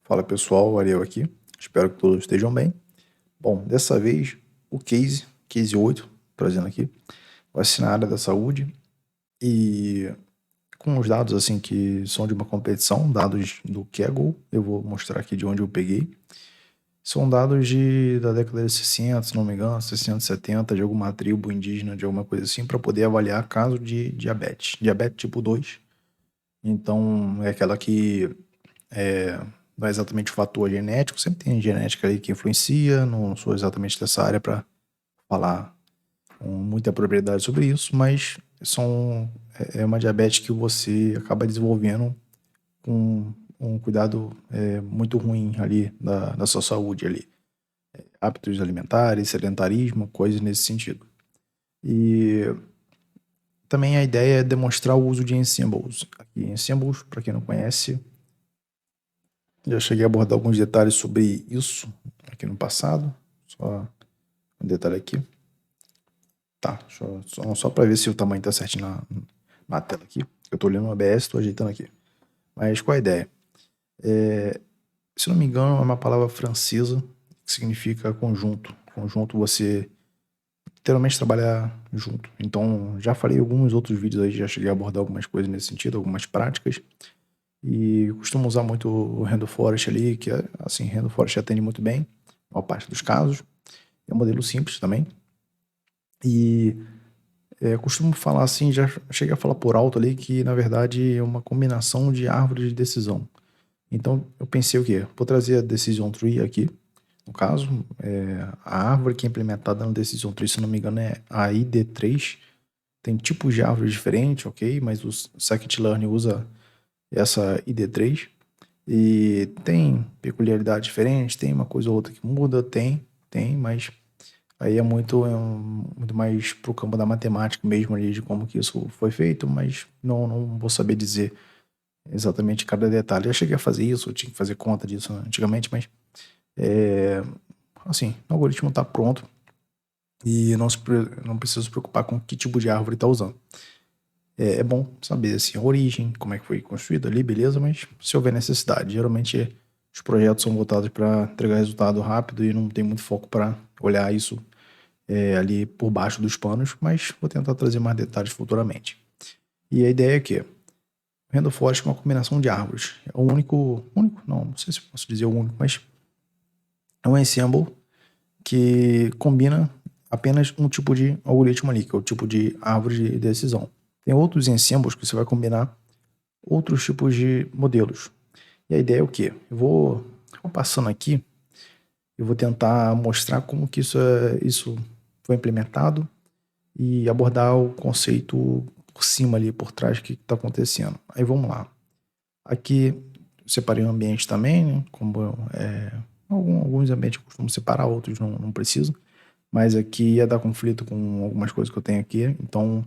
Fala pessoal, Ariel aqui. Espero que todos estejam bem. Bom, dessa vez o case 8, trazendo aqui, vai ser na área da saúde e com os dados assim que são de uma competição, dados do Kaggle, eu vou mostrar aqui de onde eu peguei. São dados da década de 60, se não me engano, 60, 70, de alguma tribo indígena, de alguma coisa assim, para poder avaliar caso de diabetes tipo 2. Então, é aquela que não é exatamente o fator genético, sempre tem genética ali que influencia, não sou exatamente dessa área para falar com muita propriedade sobre isso, mas é uma diabetes que você acaba desenvolvendo com um cuidado muito ruim ali da sua saúde ali. Hábitos alimentares, sedentarismo, coisas nesse sentido. E também a ideia é demonstrar o uso de ensembles. Aqui, ensembles, para quem não conhece, já cheguei a abordar alguns detalhes sobre isso aqui no passado. Só um detalhe aqui. Tá, só para ver se o tamanho tá certinho na tela aqui. Eu tô olhando o OBS, tô ajeitando aqui. Mas qual a ideia? Se não me engano, é uma palavra francesa que significa conjunto. Conjunto você literalmente trabalhar junto. Então, já falei em alguns outros vídeos aí, já cheguei a abordar algumas coisas nesse sentido, algumas práticas. E costumo usar muito o Random Forest ali, que assim, Random Forest atende muito bem, a maior parte dos casos. É um modelo simples também. E eu costumo falar assim, já cheguei a falar por alto ali, que na verdade é uma combinação de árvores de decisão. Então eu pensei o quê? Vou trazer a Decision Tree aqui. No caso, a árvore que é implementada no Decision Tree, se não me engano, é a ID3. Tem tipos de árvores diferentes, ok? Mas o Scikit-Learn usa essa ID3. E tem peculiaridades diferentes, tem uma coisa ou outra que muda, tem, mas aí é muito mais pro campo da matemática mesmo ali, de como que isso foi feito, mas não vou saber dizer exatamente cada detalhe. Eu cheguei a fazer isso, eu tinha que fazer conta disso antigamente, mas assim, o algoritmo está pronto e não precisa se preocupar com que tipo de árvore está usando. É bom saber assim, a origem, como é que foi construído ali, beleza, mas se houver necessidade, geralmente os projetos são voltados para entregar resultado rápido e não tem muito foco para olhar isso ali por baixo dos panos, mas vou tentar trazer mais detalhes futuramente. E a ideia é que o Random Forest é uma combinação de árvores. É o único, não sei se posso dizer o único, mas é um ensemble que combina apenas um tipo de algoritmo ali, que é o tipo de árvore de decisão. Tem outros ensembles que você vai combinar outros tipos de modelos. E a ideia é o quê? Eu vou passando aqui, eu vou tentar mostrar como que isso foi implementado e abordar o conceito por cima ali, por trás, do que está acontecendo. Aí vamos lá. Aqui eu separei um ambiente também, né? Como alguns ambientes eu costumo separar, outros não preciso. Mas aqui ia dar conflito com algumas coisas que eu tenho aqui, então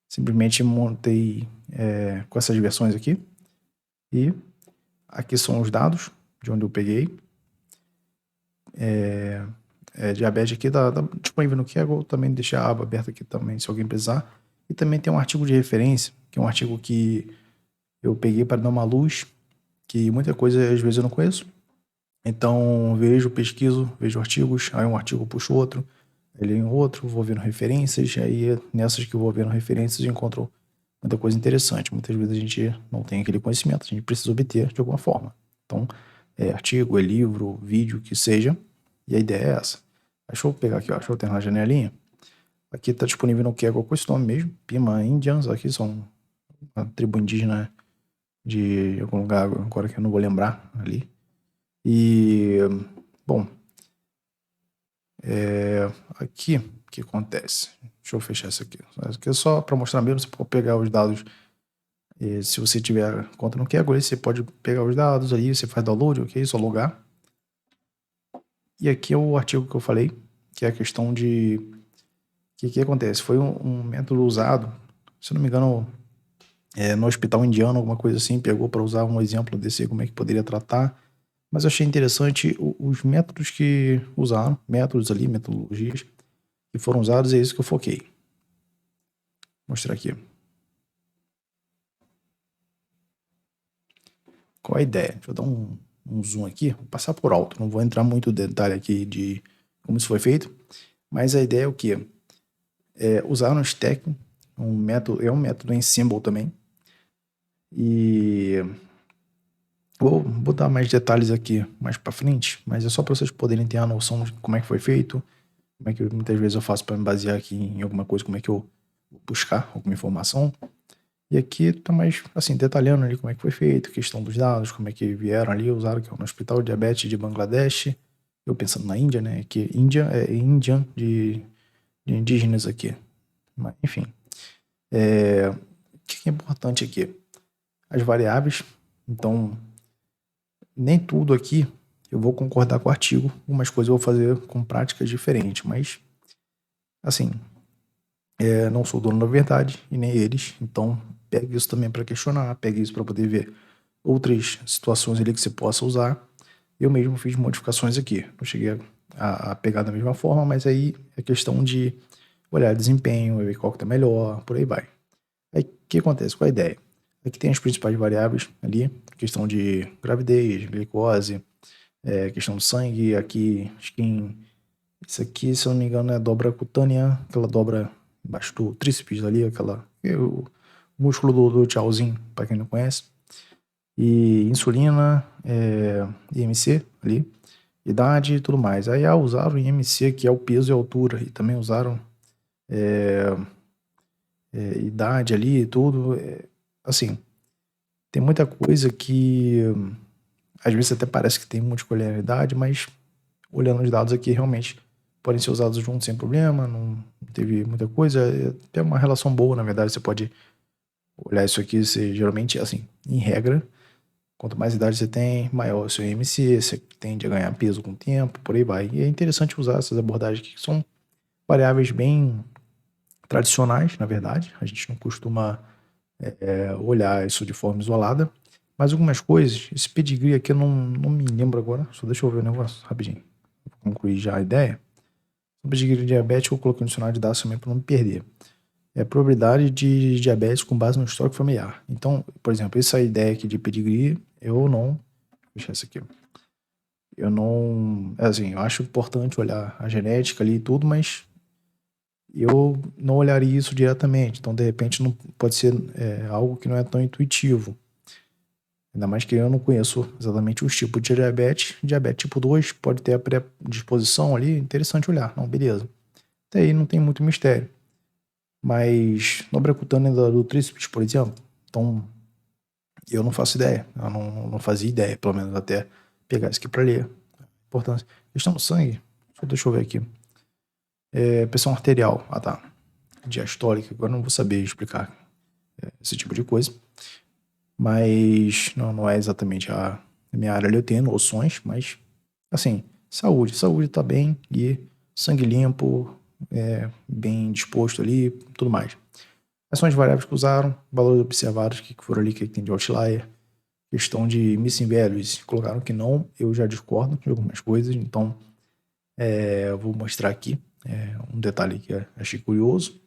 simplesmente montei com essas versões aqui. E aqui são os dados de onde eu peguei. Diabetes aqui tá disponível no Kaggle, também deixei a aba aberta aqui também, se alguém precisar. E também tem um artigo de referência, que é um artigo que eu peguei para dar uma luz, que muita coisa às vezes eu não conheço. Então vejo, pesquiso, vejo artigos, aí um artigo puxa outro, aí leio outro, vou vendo referências, aí nessas que eu vou vendo referências eu encontro muita coisa interessante. Muitas vezes a gente não tem aquele conhecimento, a gente precisa obter de alguma forma. Então, é artigo, é livro, vídeo, que seja, e a ideia é essa. Deixa eu pegar aqui, ó, deixa eu ter na janelinha. Aqui está disponível no Kaggle com esse nome mesmo, Pima Indians, aqui são uma tribo indígena de algum lugar agora que eu não vou lembrar ali. E, bom, aqui o que acontece? Deixa eu fechar isso aqui. Isso aqui é só para mostrar mesmo, você pode pegar os dados. E se você tiver conta no Kaggle, você pode pegar os dados aí, você faz download, ok? Só logar. E aqui é o artigo que eu falei, que é a questão de... O que acontece? Foi um método usado, se não me engano, no hospital indiano, alguma coisa assim, pegou para usar um exemplo desse, como é que poderia tratar. Mas eu achei interessante os métodos que usaram, métodos ali, metodologias que foram usados, é isso que eu foquei. Vou mostrar aqui. Qual a ideia? Deixa eu dar um um zoom aqui, vou passar por alto, não vou entrar muito em detalhe aqui de como isso foi feito, mas a ideia é o quê? Usar um stack, é um método em symbol também, e vou botar mais detalhes aqui mais para frente, mas é só para vocês poderem ter a noção de como é que foi feito, como é que muitas vezes eu faço para me basear aqui em alguma coisa, como é que eu vou buscar alguma informação. E aqui tá mais, assim, detalhando ali como é que foi feito, questão dos dados, como é que vieram ali, usaram que é no Hospital de Diabetes de Bangladesh. Eu pensando na Índia, né? Que Índia é Indian de indígenas aqui. Mas, enfim. O que é importante aqui? As variáveis. Então, nem tudo aqui eu vou concordar com o artigo. Algumas coisas eu vou fazer com práticas diferentes. Mas, assim, não sou dono da verdade e nem eles. Então, pegue isso também para questionar, pegue isso para poder ver outras situações ali que você possa usar. Eu mesmo fiz modificações aqui. Não cheguei a pegar da mesma forma, mas aí é questão de olhar desempenho, ver qual que tá melhor, por aí vai. Aí o que acontece? Qual a ideia? Aqui tem as principais variáveis ali, questão de gravidez, glicose, questão do sangue, aqui, skin. Isso aqui, se eu não me engano, é dobra cutânea, aquela dobra embaixo do tríceps ali, o músculo do tchauzinho, para quem não conhece. E insulina, IMC ali, idade e tudo mais. Aí usaram o IMC, que é o peso e a altura, e também usaram idade ali e tudo. Assim, tem muita coisa que às vezes até parece que tem multicolorialidade, mas olhando os dados aqui, realmente podem ser usados juntos sem problema, não teve muita coisa. Tem uma relação boa, na verdade, você pode olhar isso aqui, você geralmente, assim, em regra, quanto mais idade você tem, maior o seu IMC, você tende a ganhar peso com o tempo, por aí vai. E é interessante usar essas abordagens aqui, que são variáveis bem tradicionais, na verdade. A gente não costuma olhar isso de forma isolada. Mas algumas coisas, esse pedigree aqui eu não me lembro agora, só deixa eu ver o negócio rapidinho. Vou concluir já a ideia. O pedigree diabético eu coloquei no dicionário de dados também para não me perder. É a probabilidade de diabetes com base no histórico familiar. Então, por exemplo, essa ideia aqui de pedigree, eu não... Deixa essa aqui. Eu não... Assim, eu acho importante olhar a genética ali e tudo, mas eu não olharia isso diretamente. Então, de repente, não pode ser algo que não é tão intuitivo. Ainda mais que eu não conheço exatamente os tipos de diabetes. Diabetes tipo 2 pode ter a predisposição ali, interessante olhar. Não, beleza. Até aí não tem muito mistério. Mas dobra cutânea do tríceps, por exemplo, então eu não faço ideia. Eu não fazia ideia, pelo menos até pegar isso aqui para ler. Importância. Questão do sangue, deixa eu ver aqui. Pressão arterial. Ah, tá. Diastólica, agora não vou saber explicar esse tipo de coisa. Mas não é exatamente a minha área ali. Eu tenho noções, mas assim, saúde tá bem e sangue limpo, bem disposto ali, tudo mais. Quais são as variáveis que usaram, valores observados, que foram ali, que tem de outlier, questão de missing values, colocaram que não, eu já discordo de algumas coisas, então eu vou mostrar aqui um detalhe que eu achei curioso,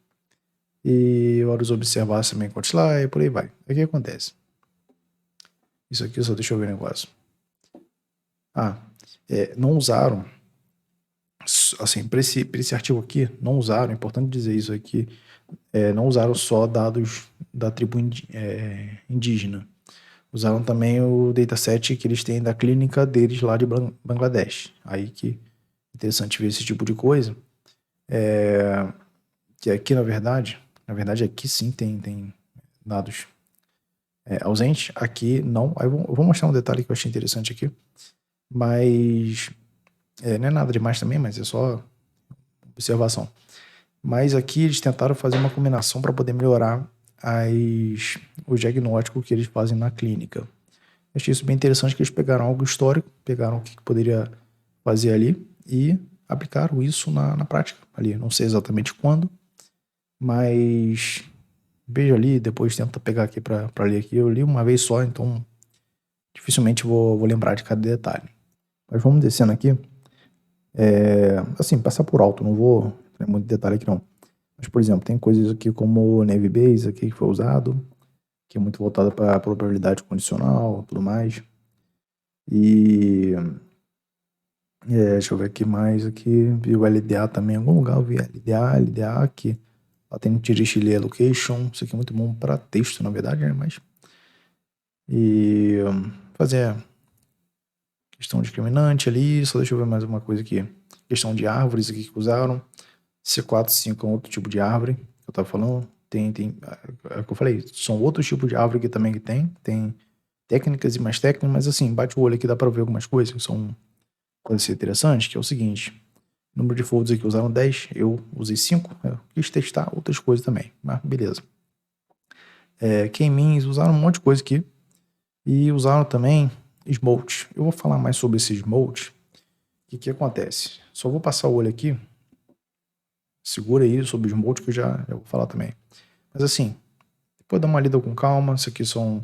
e valores observados também com outlier, e por aí vai. O que acontece? Isso aqui, só deixa eu ver o negócio. Não usaram, assim, para esse artigo aqui, não usaram, é importante dizer isso aqui, não usaram só dados da tribo indígena. Usaram também o dataset que eles têm da clínica deles lá de Bangladesh. Aí que é interessante ver esse tipo de coisa. Que aqui, na verdade aqui sim tem dados ausentes. Aqui não. Aí eu vou mostrar um detalhe que eu achei interessante aqui. Mas não é nada demais também, mas é só observação. Mas aqui eles tentaram fazer uma combinação para poder melhorar o diagnóstico que eles fazem na clínica. Achei isso bem interessante que eles pegaram algo histórico, pegaram o que poderia fazer ali e aplicaram isso na prática ali. Não sei exatamente quando, mas veja ali, depois tenta pegar aqui para ler aqui. Eu li uma vez só, então dificilmente vou lembrar de cada detalhe. Mas vamos descendo aqui. Assim, passar por alto, não vou entrar muito detalhe aqui não. Mas, por exemplo, tem coisas aqui como o Navy Base aqui que foi usado, que é muito voltada para probabilidade condicional, tudo mais. E deixa eu ver aqui mais aqui. Vi o LDA também em algum lugar. Eu vi LDA aqui. Lá tem Direct Allocation. Isso aqui é muito bom para texto, na verdade, né? Mas. E fazer questão discriminante ali. Só deixa eu ver mais uma coisa aqui. Questão de árvores aqui que usaram. C4, 5 é outro tipo de árvore que eu tava falando. É o que eu falei, são outros tipos de árvore que também que tem técnicas e mais técnicas, mas assim, bate o olho aqui, dá para ver algumas coisas que podem ser interessantes, que é o seguinte, número de folds aqui usaram 10, eu usei 5, eu quis testar outras coisas também, mas beleza. K-means, usaram um monte de coisa aqui, e usaram também smolt. Eu vou falar mais sobre esse smolt. O que acontece? Só vou passar o olho aqui, segura aí sobre smolt que eu já vou falar também. Mas assim, depois dá uma lida com calma. Isso aqui são.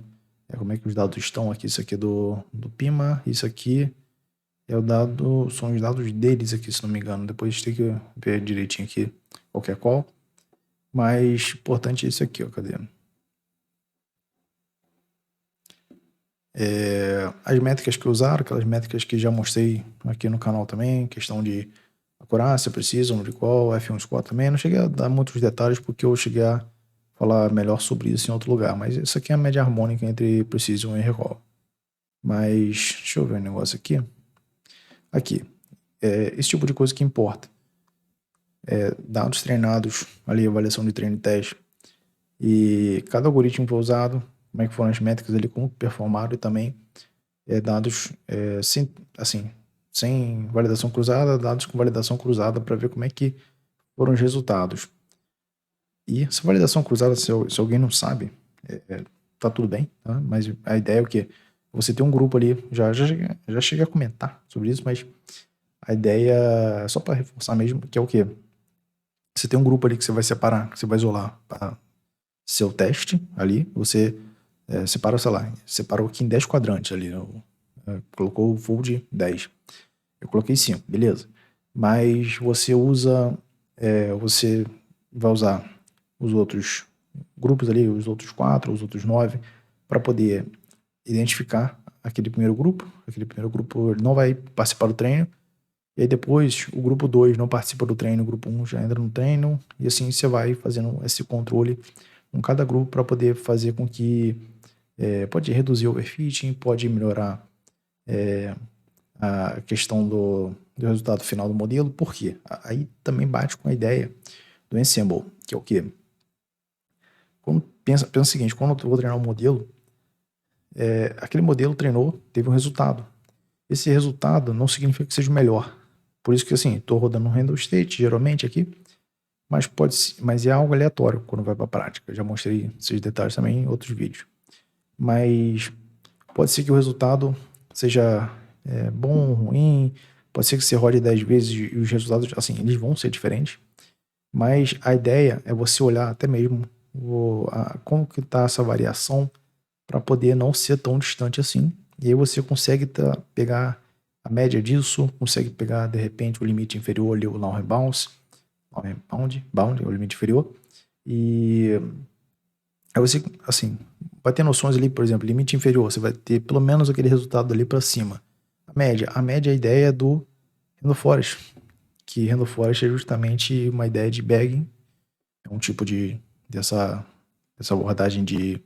Como é que os dados estão aqui? Isso aqui é do Pima. Isso aqui é o dado. São os dados deles aqui, se não me engano. Depois tem que ver direitinho aqui qualquer qual. Mas importante é isso aqui, ó. Cadê? As métricas que usaram, aquelas métricas que já mostrei aqui no canal também, questão de acurácia, precision, recall, F1 score também. Não cheguei a dar muitos detalhes porque eu cheguei a falar melhor sobre isso em outro lugar, mas isso aqui é a média harmônica entre precision e recall. Mas deixa eu ver um negócio aqui. Aqui, esse tipo de coisa que importa. Dados treinados, ali avaliação de treino e teste, e cada algoritmo foi usado, como é que foram as métricas ali, como performaram, e também dados sem validação cruzada, dados com validação cruzada para ver como é que foram os resultados. E essa validação cruzada, se alguém não sabe, tá tudo bem, tá? Mas a ideia é o quê? Você tem um grupo ali, já cheguei a comentar sobre isso, mas a ideia, só para reforçar mesmo, que é o quê? Você tem um grupo ali que você vai separar, que você vai isolar para seu teste ali, você separa, sei lá, separou aqui em 10 quadrantes ali, colocou o fold 10. Eu coloquei 5, beleza. Mas você você vai usar os outros grupos ali, os outros 4, os outros 9, para poder identificar aquele primeiro grupo. Aquele primeiro grupo não vai participar do treino. E aí depois o grupo 2 não participa do treino, o grupo 1 já entra no treino. E assim você vai fazendo esse controle com cada grupo para poder fazer com que pode reduzir o overfitting, pode melhorar a questão do resultado final do modelo. Por quê? Aí também bate com a ideia do Ensemble, que é o quê? Pensa o seguinte, quando eu vou treinar um modelo, aquele modelo treinou, teve um resultado. Esse resultado não significa que seja o melhor. Por isso que assim, estou rodando um random state, geralmente aqui, mas é algo aleatório quando vai para a prática. Eu já mostrei esses detalhes também em outros vídeos. Mas pode ser que o resultado seja bom ou ruim, pode ser que você rode 10 vezes e os resultados, assim, eles vão ser diferentes. Mas a ideia é você olhar até mesmo como que está essa variação para poder não ser tão distante assim. E aí você consegue pegar a média disso, consegue pegar de repente o limite inferior ali, o lower bound, o limite inferior. E aí você, assim, vai ter noções ali, por exemplo, limite inferior, você vai ter pelo menos aquele resultado ali para cima. A média é a ideia do Random Forest, que Random Forest é justamente uma ideia de bagging, é um tipo dessa abordagem de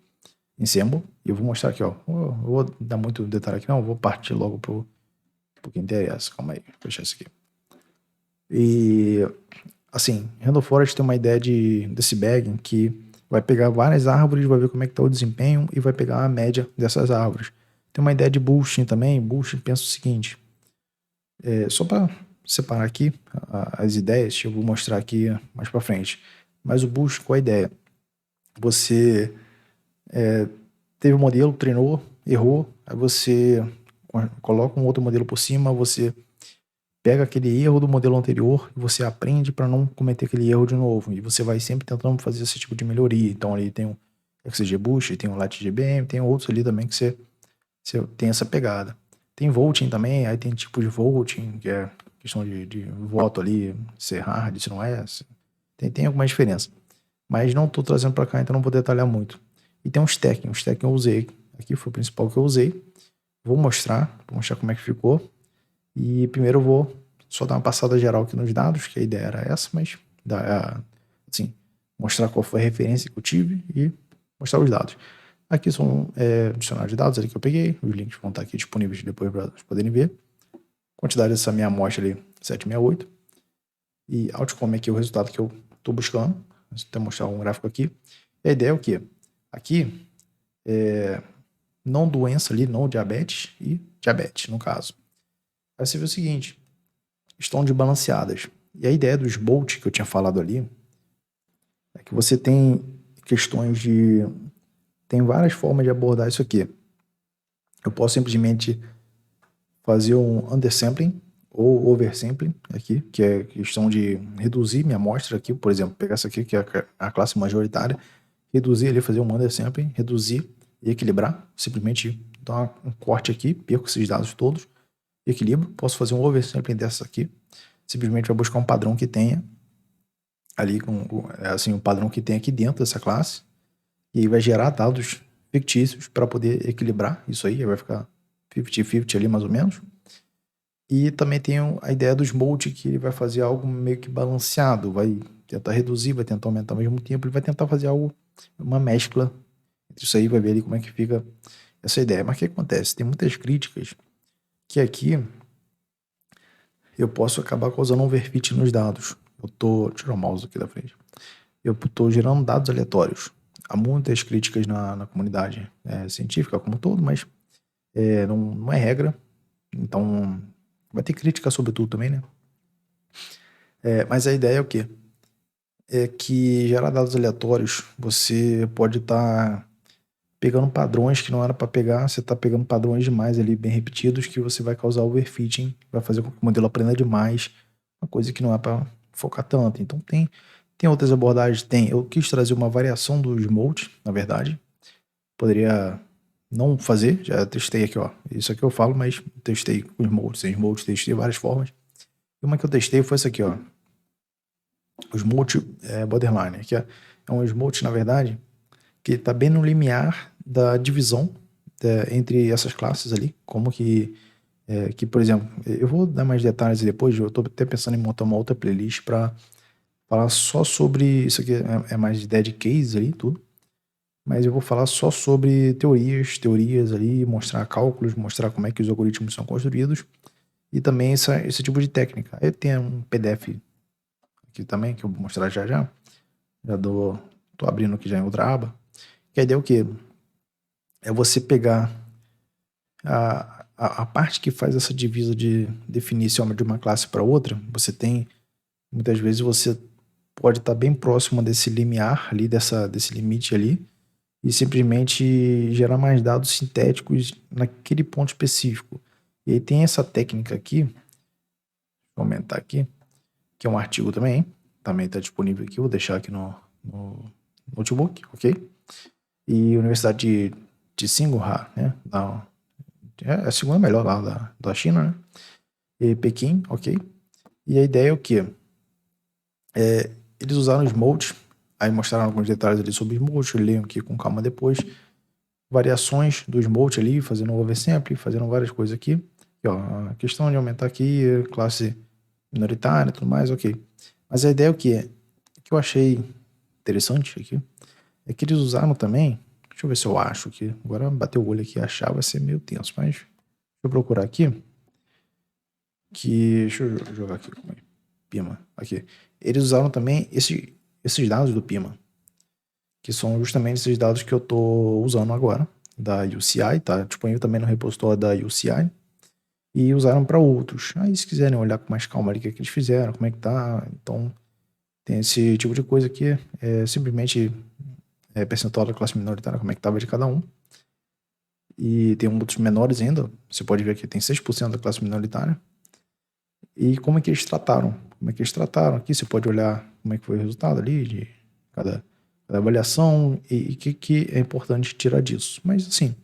ensemble. E eu vou mostrar aqui, ó. Eu vou dar muito detalhe aqui, não, eu vou partir logo pro que interessa. Calma aí, vou fechar isso aqui. E, assim, Random Forest tem uma ideia desse bagging que vai pegar várias árvores, vai ver como é que tá o desempenho e vai pegar a média dessas árvores. Tem uma ideia de boosting também. Boosting pensa o seguinte, só para separar aqui as ideias, eu vou mostrar aqui mais para frente. Mas o boost, qual é a ideia? Você teve um modelo, treinou, errou, aí você coloca um outro modelo por cima, você pega aquele erro do modelo anterior e você aprende para não cometer aquele erro de novo. E você vai sempre tentando fazer esse tipo de melhoria. Então ali tem o XG Boost, tem o Lite GBM, tem outros ali também que você tem essa pegada. Tem voting também, aí tem tipo de voting, que é questão de voto ali, se é hard, se não é. Tem alguma diferença. Mas não estou trazendo para cá, então não vou detalhar muito. E tem um stacking eu usei. Aqui foi o principal que eu usei. vou mostrar como é que ficou. E primeiro eu vou só dar uma passada geral aqui nos dados, que a ideia era essa, mas assim, mostrar qual foi a referência que eu tive e mostrar os dados. Aqui são dicionário de dados ali que eu peguei, os links vão estar aqui disponíveis depois para vocês poderem ver. Quantidade dessa minha amostra ali, 768. E outcome aqui é o resultado que eu estou buscando. Vou até mostrar um gráfico aqui. E a ideia é o quê? Aqui não doença ali, não diabetes e diabetes, no caso. Aí você vê o seguinte, estão desbalanceadas. E a ideia dos Bolt que eu tinha falado ali é que você tem questões de... Tem várias formas de abordar isso aqui. Eu posso simplesmente fazer um undersampling ou oversampling aqui, que é questão de reduzir minha amostra aqui, por exemplo, pegar essa aqui, que é a classe majoritária, reduzir ali, fazer um undersampling, reduzir e equilibrar, simplesmente dar um corte aqui, perco esses dados todos, equilibro, posso fazer um oversampling dessa aqui, simplesmente vai buscar um padrão que tenha ali, assim, um padrão que tem aqui dentro dessa classe, e aí vai gerar dados fictícios para poder equilibrar isso aí vai ficar 50-50 ali mais ou menos. E também tem a ideia dos Molt, que ele vai fazer algo meio que balanceado, vai tentar reduzir, vai tentar aumentar ao mesmo tempo, ele vai tentar fazer algo, uma mescla entre isso aí, vai ver ali como é que fica essa ideia. Mas o que acontece? Tem muitas críticas que aqui eu posso acabar causando um overfit nos dados. Deixa eu tirar o mouse aqui da frente. Eu estou gerando dados aleatórios. Há muitas críticas na comunidade científica como um todo, mas não é regra. Então, vai ter crítica sobre tudo também, né? Mas a ideia é o quê? É que gerar dados aleatórios, você pode estar pegando padrões que não era para pegar, você está pegando padrões demais ali, bem repetidos, que você vai causar overfitting, vai fazer com que o modelo aprenda demais, uma coisa que não é para focar tanto. Então tem outras abordagens, eu quis trazer uma variação do Molt, na verdade, poderia não fazer, já testei aqui, ó, isso aqui eu falo, mas testei com os Molt, sem Molt, testei várias formas, e uma que eu testei foi essa aqui, ó, os Molt borderline, que é um Molt, na verdade, que está bem no limiar da divisão entre essas classes ali, como que, por exemplo, eu vou dar mais detalhes depois, eu estou até pensando em montar uma outra playlist para falar só sobre, isso aqui é mais ideia de case ali, tudo, mas eu vou falar só sobre teorias ali, mostrar cálculos, mostrar como é que os algoritmos são construídos, e também esse tipo de técnica. Aí tem um PDF aqui também, que eu vou mostrar já tô abrindo aqui já em outra aba, que a ideia é o quê? É você pegar a parte que faz essa divisa de definir se é de uma classe para outra. Você tem, muitas vezes você pode estar bem próximo desse limiar ali, desse limite ali, e simplesmente gerar mais dados sintéticos naquele ponto específico. E aí tem essa técnica aqui, vou aumentar aqui, que é um artigo também está disponível aqui, vou deixar aqui no notebook, ok? E Universidade de Tsinghua, né? É a segunda melhor lá da China, né? E Pequim, ok? E a ideia é o quê? Eles usaram os moldes, aí mostraram alguns detalhes ali sobre os moldes, eu leio aqui com calma depois. Variações dos moldes ali, fazendo oversample, fazendo várias coisas aqui. E, ó, a questão de aumentar aqui, classe minoritária e tudo mais, ok. Mas a ideia é o quê? O que eu achei interessante aqui é que eles usaram também, deixa eu ver se eu acho aqui, agora bater o olho aqui e achar vai ser meio tenso, mas deixa eu procurar aqui, deixa eu jogar aqui, Pima, aqui. Eles usaram também esses dados do Pima, que são justamente esses dados que eu tô usando agora, da UCI, tá disponível também no repositório da UCI, e usaram para outros. Aí se quiserem olhar com mais calma ali o que eles fizeram, como é que tá, então tem esse tipo de coisa aqui, simplesmente percentual da classe minoritária, como é que estava de cada um. E tem outros menores ainda. Você pode ver que tem 6% da classe minoritária. E como é que eles trataram? Aqui você pode olhar como é que foi o resultado ali de cada avaliação e o que é importante tirar disso. Mas assim,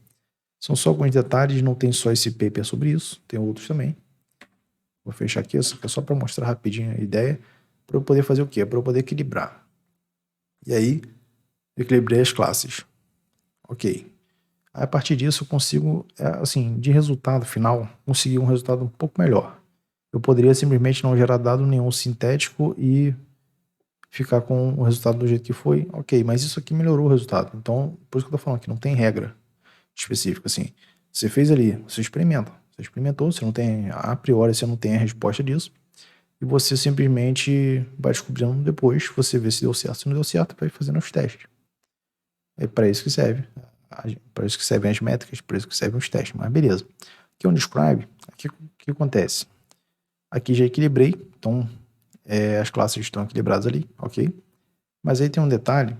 são só alguns detalhes, não tem só esse paper sobre isso, tem outros também. Vou fechar aqui, isso aqui é só para mostrar rapidinho a ideia, para eu poder fazer o quê? Para eu poder equilibrar. E aí, equilibrei as classes. Ok. Aí, a partir disso eu consigo, assim, de resultado final, conseguir um resultado um pouco melhor. Eu poderia simplesmente não gerar dado nenhum sintético e ficar com o resultado do jeito que foi, ok, mas isso aqui melhorou o resultado. Então, por isso que eu tô falando que não tem regra específica, assim. Você fez ali, você experimenta. Você experimentou, você não tem, a priori você não tem a resposta disso, e você simplesmente vai descobrindo depois, você vê se deu certo, se não deu certo, vai fazendo os testes. É para isso que serve. Para isso que servem as métricas, para isso que servem os testes. Mas beleza. Aqui é um describe, aqui o que acontece? Aqui já equilibrei, então as classes estão equilibradas ali, ok? Mas aí tem um detalhe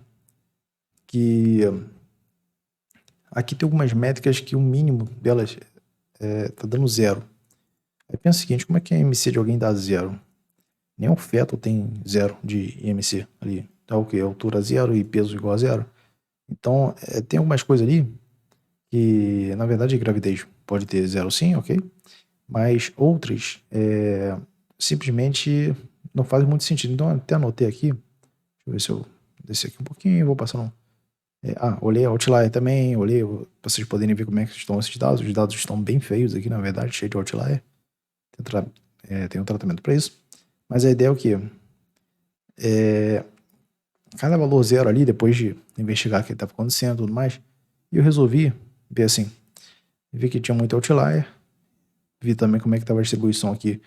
que aqui tem algumas métricas que o mínimo delas tá dando zero. Aí pensa o seguinte, como é que a IMC de alguém dá zero? Nem o feto tem zero de IMC ali. Tá o quê? Altura zero e peso igual a zero. Então, tem algumas coisas ali que, na verdade, gravidez pode ter zero sim, ok? Mas outras simplesmente não fazem muito sentido. Então, até anotei aqui. Deixa eu ver se eu descer aqui um pouquinho, vou passar um. Olhei a outlier também, olhei, pra vocês poderem ver como é que estão esses dados. Os dados estão bem feios aqui, na verdade, cheio de outlier. Tem um tratamento para isso. Mas a ideia é o quê? Cada valor zero ali, depois de investigar o que estava acontecendo e tudo mais, e eu resolvi ver assim, vi que tinha muito outlier, vi também como é que estava a distribuição aqui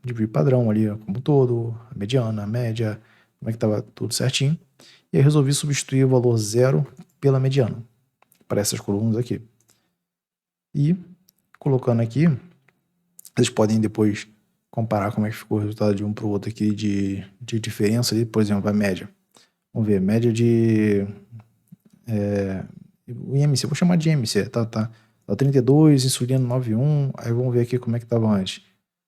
de padrão ali, como um todo, a mediana, a média, como é que estava tudo certinho, e aí resolvi substituir o valor zero pela mediana, para essas colunas aqui. E colocando aqui, vocês podem depois comparar como é que ficou o resultado de um para o outro aqui de diferença ali, por exemplo, a média. Vamos ver, média de o IMC, vou chamar de IMC, tá 32, insulina 9,1, aí vamos ver aqui como é que tava antes.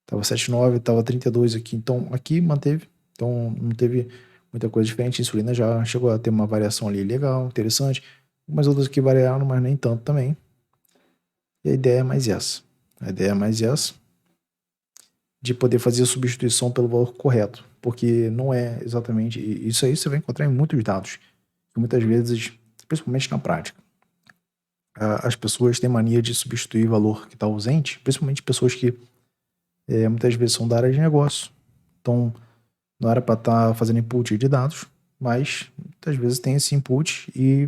Tava 7,9, tava 32 aqui, então aqui manteve, então não teve muita coisa diferente, a insulina já chegou a ter uma variação ali legal, interessante, umas outras que variaram, mas nem tanto também. E a ideia é mais essa, de poder fazer a substituição pelo valor correto, porque não é exatamente, isso aí você vai encontrar em muitos dados, que muitas vezes, principalmente na prática, as pessoas têm mania de substituir valor que está ausente, principalmente pessoas que muitas vezes são da área de negócio. Então, não era para estar fazendo input de dados, mas muitas vezes tem esse input e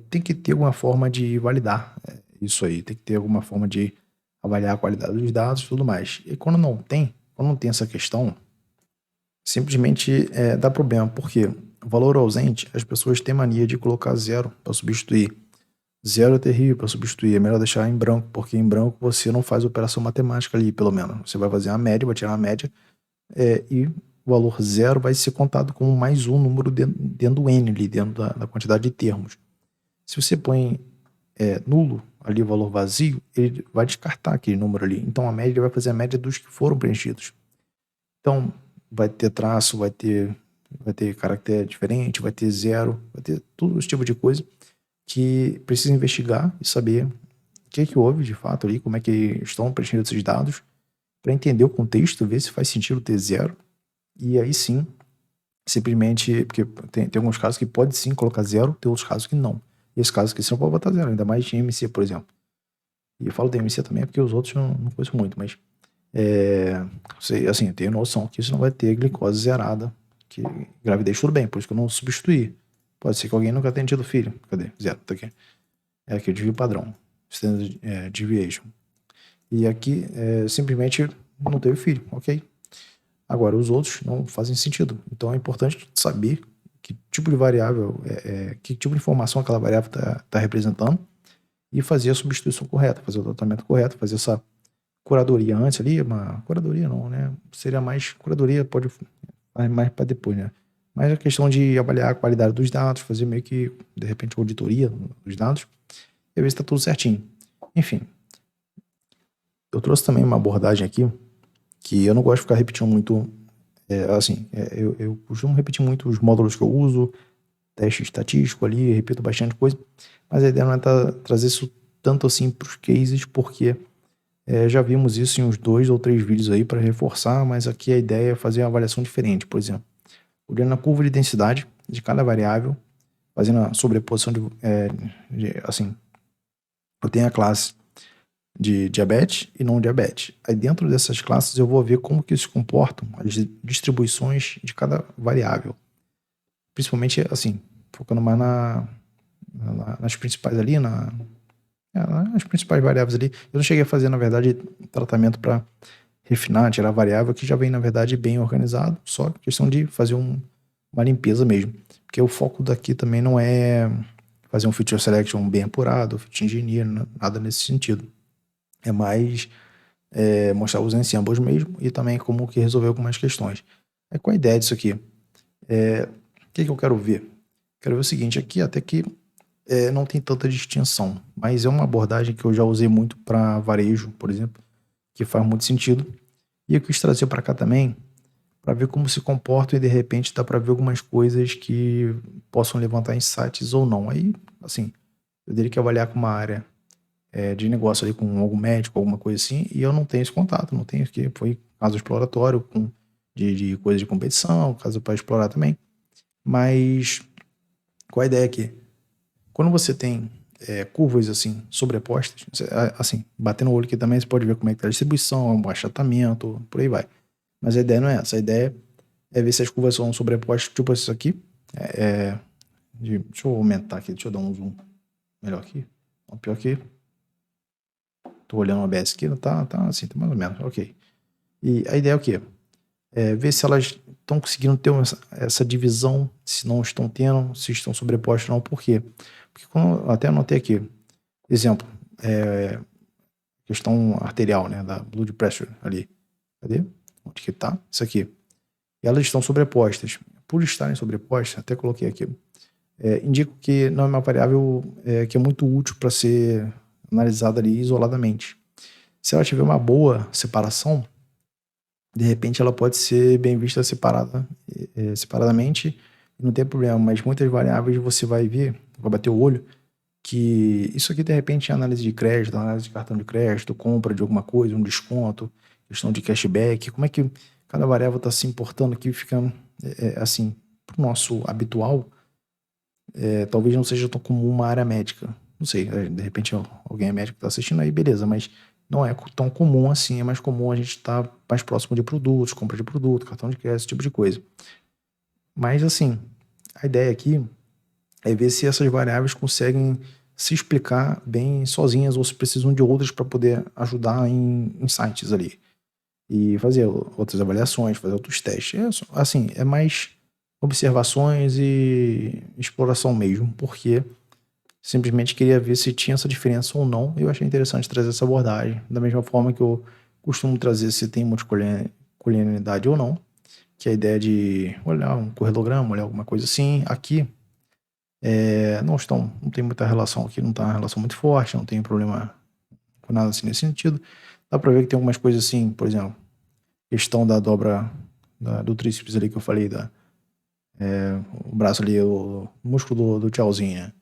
tem que ter alguma forma de validar isso aí, tem que ter alguma forma de avaliar a qualidade dos dados e tudo mais. E quando não tem essa questão, simplesmente dá problema, porque valor ausente, as pessoas têm mania de colocar zero para substituir. Zero é terrível para substituir, é melhor deixar em branco, porque em branco você não faz operação matemática ali, pelo menos. Você vai fazer a média, vai tirar a média, e o valor zero vai ser contado como mais um número dentro do N, ali, dentro da quantidade de termos. Se você põe nulo ali, o valor vazio, ele vai descartar aquele número ali. Então a média vai fazer a média dos que foram preenchidos. Então vai ter traço, vai ter caractere diferente, vai ter zero, vai ter todo esse tipo de coisa que precisa investigar e saber o que houve de fato ali, como é que estão preenchidos esses dados, para entender o contexto, ver se faz sentido ter zero, e aí sim, simplesmente, porque tem alguns casos que pode sim colocar zero, tem outros casos que não. E esses casos que você não pode botar zero, ainda mais de MC, por exemplo. E eu falo de MC também porque os outros eu não conheço muito, mas você, assim, eu tenho noção que isso não vai ter glicose zerada, que gravidez tudo bem, por isso que eu não substituí. Pode ser que alguém nunca tenha tido filho. Cadê? Zero, tá aqui. É aqui o desvio padrão. Standard deviation. E aqui simplesmente não teve filho, ok? Agora, os outros não fazem sentido. Então é importante saber que tipo de variável, que tipo de informação aquela variável está representando e fazer a substituição correta, fazer o tratamento correto, fazer essa curadoria antes ali, uma curadoria não, né? Seria mais, curadoria pode mais para depois, né? Mas a questão de avaliar a qualidade dos dados, fazer meio que, de repente, auditoria dos dados, e ver se está tudo certinho. Enfim, eu trouxe também uma abordagem aqui, que eu não gosto de ficar repetindo muito, eu costumo repetir muito os módulos que eu uso, teste estatístico ali, repito bastante coisa, mas a ideia não é trazer isso tanto assim para os cases, porque já vimos isso em uns 2 ou 3 vídeos aí para reforçar, mas aqui a ideia é fazer uma avaliação diferente, por exemplo, olhando a curva de densidade de cada variável fazendo a sobreposição assim, eu tenho a classe de diabetes e não diabetes. Aí dentro dessas classes eu vou ver como que se comportam as distribuições de cada variável. Principalmente, assim, focando mais nas principais ali, nas principais variáveis ali. Eu não cheguei a fazer, na verdade, tratamento para refinar, tirar variável, que já vem, na verdade, bem organizado, só questão de fazer uma limpeza mesmo. Porque o foco daqui também não é fazer um feature selection bem apurado, feature engineer, nada nesse sentido. É mais mostrar os ensembles mesmo e também como que resolver algumas questões. Com a ideia disso aqui, o que eu quero ver? Quero ver o seguinte, aqui até que não tem tanta distinção, mas é uma abordagem que eu já usei muito para varejo, por exemplo, que faz muito sentido. E eu quis trazer para cá também, para ver como se comportam e de repente dá para ver algumas coisas que possam levantar insights ou não. Aí, assim, eu teria que avaliar com uma área de negócio ali, com algum médico, alguma coisa assim, e eu não tenho esse contato, não tenho, porque foi caso exploratório, de coisa de competição, caso para explorar também. Mas qual a ideia aqui? Quando você tem curvas assim sobrepostas, assim, batendo o olho aqui também, você pode ver como é que tá a distribuição, um achatamento, por aí vai. Mas a ideia não é essa, a ideia é ver se as curvas são sobrepostas, tipo isso aqui. Deixa eu aumentar aqui, deixa eu dar um zoom melhor aqui. O pior que tô olhando o OBS aqui, tá assim, tá mais ou menos, ok. E a ideia é o quê? Ver se elas estão conseguindo ter essa divisão, se não estão tendo, se estão sobrepostas ou não. Por quê? Porque como eu até anotei aqui, exemplo, questão arterial, né, da blood pressure ali. Cadê? Onde que tá? Isso aqui. E elas estão sobrepostas. Por estarem sobrepostas, até coloquei aqui, indico que não é uma variável que é muito útil para ser analisada ali isoladamente. Se ela tiver uma boa separação, de repente ela pode ser bem vista separadamente e não tem problema, mas muitas variáveis você vai ver, vai bater o olho, que isso aqui de repente é análise de crédito, análise de cartão de crédito, compra de alguma coisa, um desconto, questão de cashback, como é que cada variável está se importando aqui, fica assim, para o nosso habitual, talvez não seja tão comum uma área médica. Não sei, de repente alguém é médico que está assistindo aí, beleza, mas não é tão comum assim, é mais comum a gente estar mais próximo de produtos, compra de produto, cartão de crédito, esse tipo de coisa. Mas assim, a ideia aqui é ver se essas variáveis conseguem se explicar bem sozinhas ou se precisam de outras para poder ajudar em insights ali. E fazer outras avaliações, fazer outros testes. Assim, é mais observações e exploração mesmo, porque simplesmente queria ver se tinha essa diferença ou não. Eu achei interessante trazer essa abordagem, da mesma forma que eu costumo trazer se tem multicolinialidade ou não, que é a ideia de olhar um correlograma, olhar alguma coisa assim. Aqui não tem muita relação aqui, não está uma relação muito forte, não tem problema com nada assim nesse sentido. Dá para ver que tem algumas coisas assim, por exemplo, questão da dobra do tríceps ali que eu falei, o braço ali, o músculo do tchauzinho, né?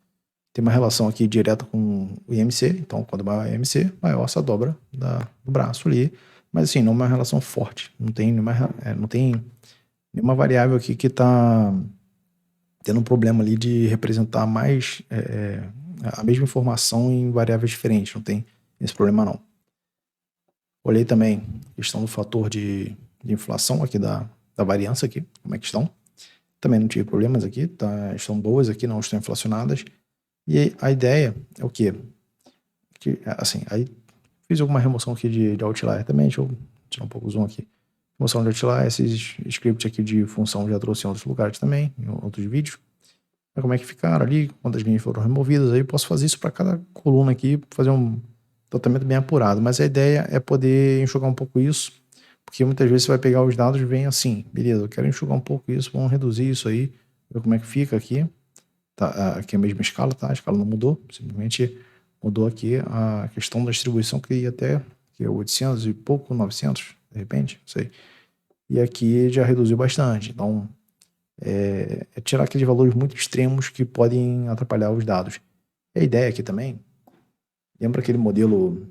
Tem uma relação aqui direta com o IMC, então quando maior o IMC, maior essa dobra do braço ali, mas assim, não é uma relação forte, não tem nenhuma variável aqui que está tendo um problema ali de representar mais a mesma informação em variáveis diferentes, não tem esse problema não. Olhei também a questão do fator de inflação aqui da variância aqui, como é que estão. Também não tive problemas aqui, estão boas aqui, não estão inflacionadas. E a ideia é o quê? Que, assim, aí fiz alguma remoção aqui de outlier também, deixa eu tirar um pouco o zoom aqui. Remoção de outlier, esses scripts aqui de função já trouxe em outros lugares também, em outros vídeos. Como é que ficaram ali, quantas linhas foram removidas, aí eu posso fazer isso para cada coluna aqui, fazer um tratamento bem apurado. Mas a ideia é poder enxugar um pouco isso, porque muitas vezes você vai pegar os dados e vem assim, beleza, eu quero enxugar um pouco isso, vamos reduzir isso aí, ver como é que fica aqui. Tá, aqui é a mesma escala, tá? A escala não mudou, simplesmente mudou aqui a questão da distribuição que ia até que é 800 e pouco, 900, de repente, não sei. E aqui já reduziu bastante. Então, é tirar aqueles valores muito extremos que podem atrapalhar os dados. E a ideia aqui também, lembra aquele modelo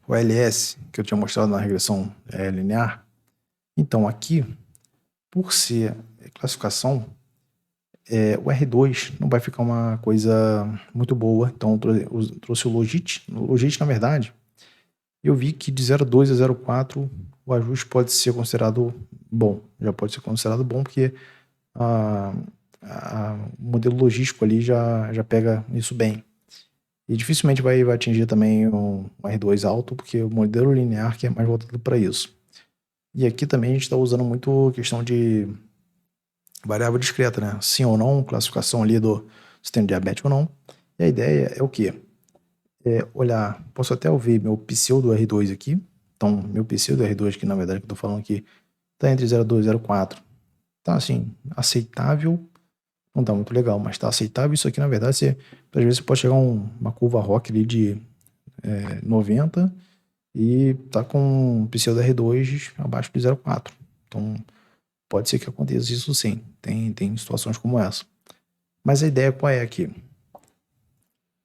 OLS que eu tinha mostrado na regressão linear? Então, aqui, por ser classificação, o R2 não vai ficar uma coisa muito boa. Então eu trouxe o Logit. O Logit, na verdade, eu vi que de 0,2 a 0,4 o ajuste pode ser considerado bom. Já pode ser considerado bom porque o modelo logístico ali já pega isso bem. E dificilmente vai atingir também um R2 alto, porque o modelo linear que é mais voltado para isso. E aqui também a gente está usando muito questão de variável discreta, né? Sim ou não, classificação ali do sistema diabético ou não. E a ideia é o quê? Olhar, posso até ouvir meu pseudo R2 aqui. Então, meu pseudo R2 que na verdade que eu tô falando aqui tá entre 0,2 e 0,4. Tá assim, aceitável. Não tá muito legal, mas tá aceitável. Isso aqui na verdade, às vezes você pode chegar a uma curva ROC ali de 90 e tá com um pseudo R2 abaixo de 0,4. Então, pode ser que aconteça isso sim. Tem situações como essa. Mas a ideia qual é aqui?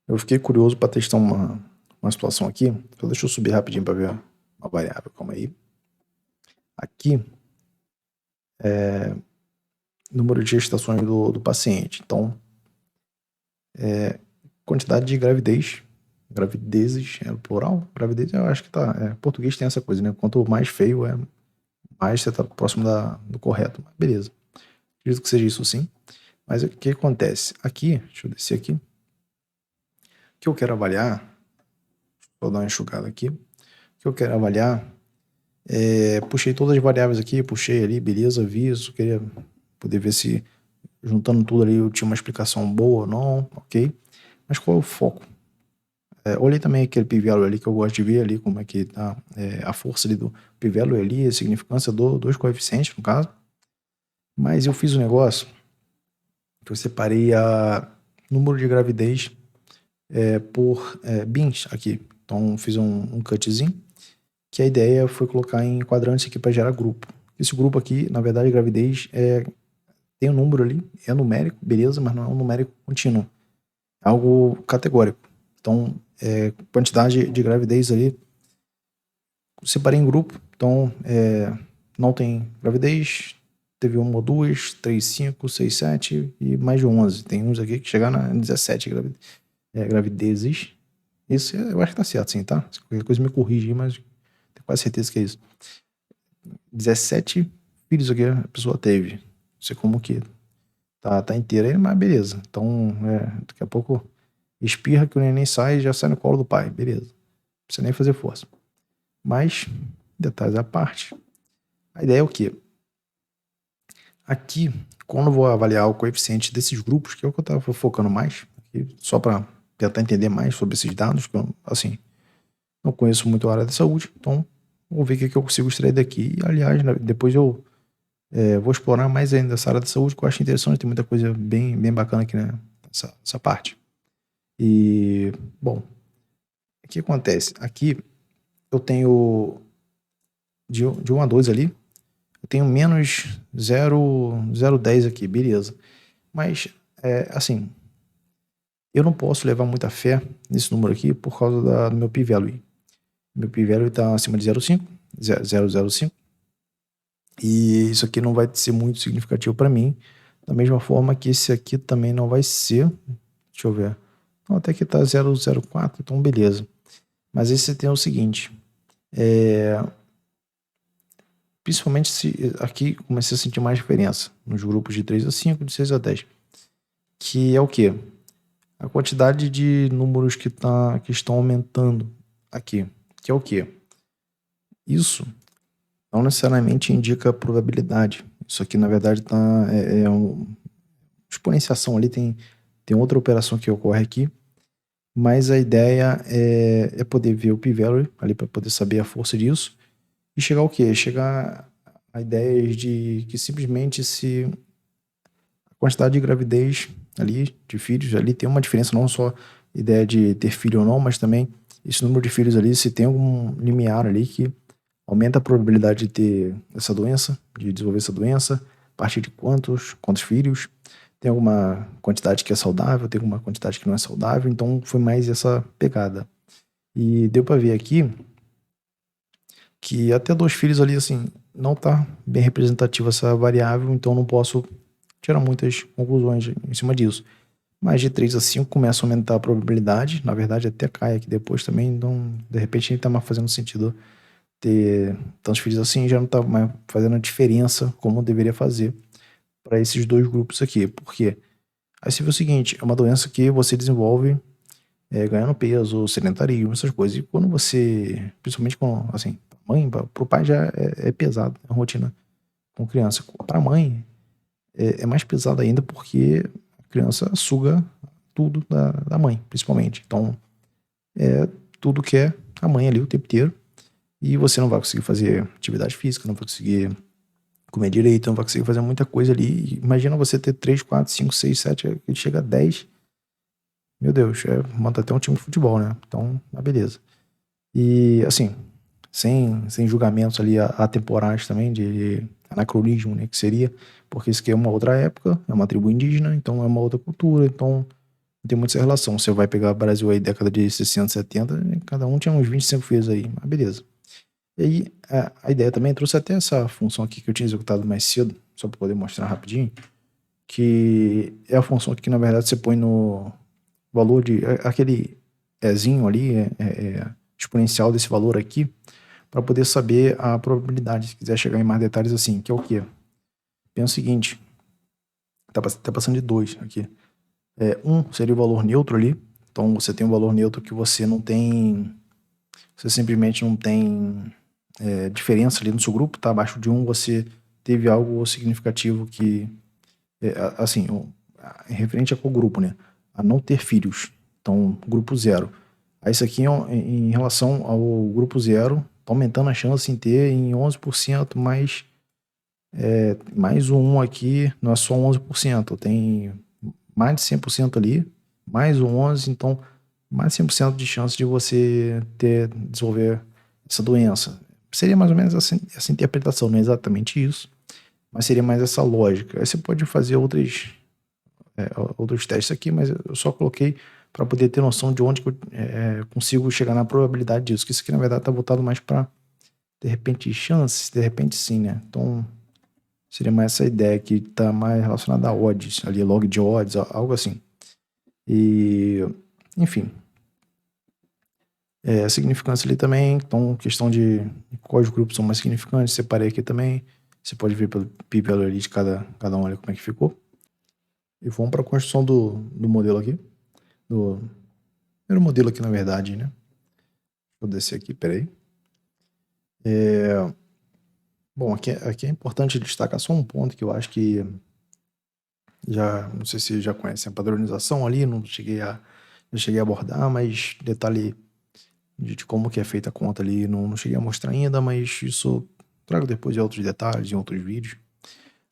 Eu fiquei curioso para testar uma situação aqui. Então deixa eu subir rapidinho para ver uma variável. Calma aí. Aqui é número de gestações do paciente. Então, quantidade de gravidez. Gravidezes é o plural? Gravidez eu acho que tá. Português tem essa coisa, né? Quanto mais feio mais você tá próximo do correto. Mas beleza. Acredito que seja isso sim. Mas o que acontece? Aqui, deixa eu descer aqui. O que eu quero avaliar, vou dar uma enxugada aqui. O que eu quero avaliar puxei todas as variáveis aqui, puxei ali, beleza, vi isso, queria poder ver se juntando tudo ali eu tinha uma explicação boa ou não, ok. Mas qual é o foco? Olhei também aquele p-value ali que eu gosto de ver ali, como é que tá a força ali do p-value ali, a significância dos coeficientes, no caso. Mas eu fiz um negócio que eu separei a número de gravidez por bins aqui. Então fiz um cutzinho, que a ideia foi colocar em quadrantes aqui para gerar grupo. Esse grupo aqui, na verdade, gravidez tem um número ali, é numérico, beleza, mas não é um numérico contínuo. É algo categórico. Então, quantidade de gravidez ali, separei em grupo. Então, não tem gravidez, teve uma ou duas, 3, 5, 6, 7 e mais de 11. Tem uns aqui que chegaram a 17 gravidezes. Isso eu acho que tá certo, sim, tá? Se qualquer coisa me corrige, mas tenho quase certeza que é isso. 17 filhos aqui a pessoa teve. Não sei como que tá inteira aí, mas beleza. Então, daqui a pouco espirra que o neném sai e já sai no colo do pai. Beleza. Não precisa nem fazer força. Mas, detalhes à parte. A ideia é o quê? Aqui, quando eu vou avaliar o coeficiente desses grupos, que é o que eu estava focando mais, aqui, só para tentar entender mais sobre esses dados, que eu, assim, não conheço muito a área da saúde, então vou ver o que eu consigo extrair daqui. E, aliás, depois eu vou explorar mais ainda essa área da saúde, que eu acho interessante, tem muita coisa bem, bem bacana aqui nessa parte. E, bom, o que acontece? Aqui eu tenho de 1 a 2 ali, eu tenho menos 0,10 aqui, beleza. Mas, assim, eu não posso levar muita fé nesse número aqui por causa do meu p-value. Meu p-value está acima de 0,05. E isso aqui não vai ser muito significativo para mim. Da mesma forma que esse aqui também não vai ser. Deixa eu ver. Então, até que tá 0,04, então beleza. Mas esse tem o seguinte. Principalmente se aqui comecei a sentir mais diferença. Nos grupos de 3 a 5, de 6 a 10. Que é o quê? A quantidade de números que estão aumentando aqui. Que é o quê? Isso não necessariamente indica probabilidade. Isso aqui, na verdade, uma exponenciação ali, tem outra operação que ocorre aqui, mas a ideia é poder ver o p-value ali para poder saber a força disso e chegar ao quê? Chegar a ideias de que simplesmente se a quantidade de gravidez ali, de filhos ali, tem uma diferença, não só ideia de ter filho ou não, mas também esse número de filhos ali, se tem algum limiar ali que aumenta a probabilidade de ter essa doença, de desenvolver essa doença, a partir de quantos filhos, tem alguma quantidade que é saudável, tem alguma quantidade que não é saudável, então foi mais essa pegada. E deu para ver aqui que até 2 filhos ali, assim, não tá bem representativa essa variável, então não posso tirar muitas conclusões em cima disso. Mas de 3 a 5 começa a aumentar a probabilidade, na verdade até cai aqui depois também, então de repente nem tá mais fazendo sentido ter tantos filhos assim, já não tá mais fazendo a diferença como deveria fazer para esses dois grupos aqui. Por quê? Aí você vê o seguinte, é uma doença que você desenvolve ganhando peso, sedentarismo, essas coisas. E quando você, principalmente com, assim, mãe, pro pai já é pesado a rotina com criança. Pra mãe é mais pesado ainda porque a criança suga tudo da mãe, principalmente. Então, é tudo que é a mãe ali o tempo inteiro. E você não vai conseguir fazer atividade física, não vai conseguir comer direito, não vai conseguir fazer muita coisa ali. Imagina você ter 3, 4, 5, 6, 7, ele chega a 10. Meu Deus, monta até um time de futebol, né? Então, beleza. E, assim, sem julgamentos ali atemporais também, de anacronismo, né? Que seria, porque isso aqui é uma outra época, é uma tribo indígena, então é uma outra cultura, então não tem muita relação. Você vai pegar o Brasil aí, década de 60, 70, cada um tinha uns 25 filhos aí, mas beleza. E aí, a ideia também trouxe até essa função aqui que eu tinha executado mais cedo, só para poder mostrar rapidinho, que é a função que, na verdade, você põe no valor de aquele ezinho ali, exponencial desse valor aqui, para poder saber a probabilidade, se quiser chegar em mais detalhes assim, que é o quê? Pensa o seguinte, tá passando de 2 aqui. 1 seria o valor neutro ali, então você tem um valor neutro que você não tem, você simplesmente não tem diferença ali no seu grupo, tá abaixo de 1 você teve algo significativo que, assim, referente a qual grupo, né? A não ter filhos, então grupo 0. Aí isso aqui em relação ao grupo 0, tá aumentando a chance em ter em 11%, mais o 1 aqui não é só 11%, tem mais de 100% ali, mais o 11, então mais de 100% de chance de você desenvolver essa doença. Seria mais ou menos essa interpretação, não é exatamente isso, mas seria mais essa lógica. Aí você pode fazer outros testes aqui, mas eu só coloquei para poder ter noção de onde que eu consigo chegar na probabilidade disso, que isso aqui na verdade está voltado mais para, de repente, chances, de repente sim, né? Então, seria mais essa ideia que está mais relacionada a odds, ali, log de odds, algo assim. E, enfim, a significância ali também, então, questão de quais grupos são mais significantes, separei aqui também, você pode ver pelo PIB ali de cada um, olha como é que ficou. E vamos para a construção do modelo aqui, do primeiro modelo aqui, na verdade, né? Vou descer aqui, peraí. Bom, aqui é importante destacar só um ponto que eu acho que não sei se já conhecem a padronização ali, não cheguei a abordar, mas detalhe de como que é feita a conta ali, não cheguei a mostrar ainda, mas isso trago depois em outros detalhes, em outros vídeos.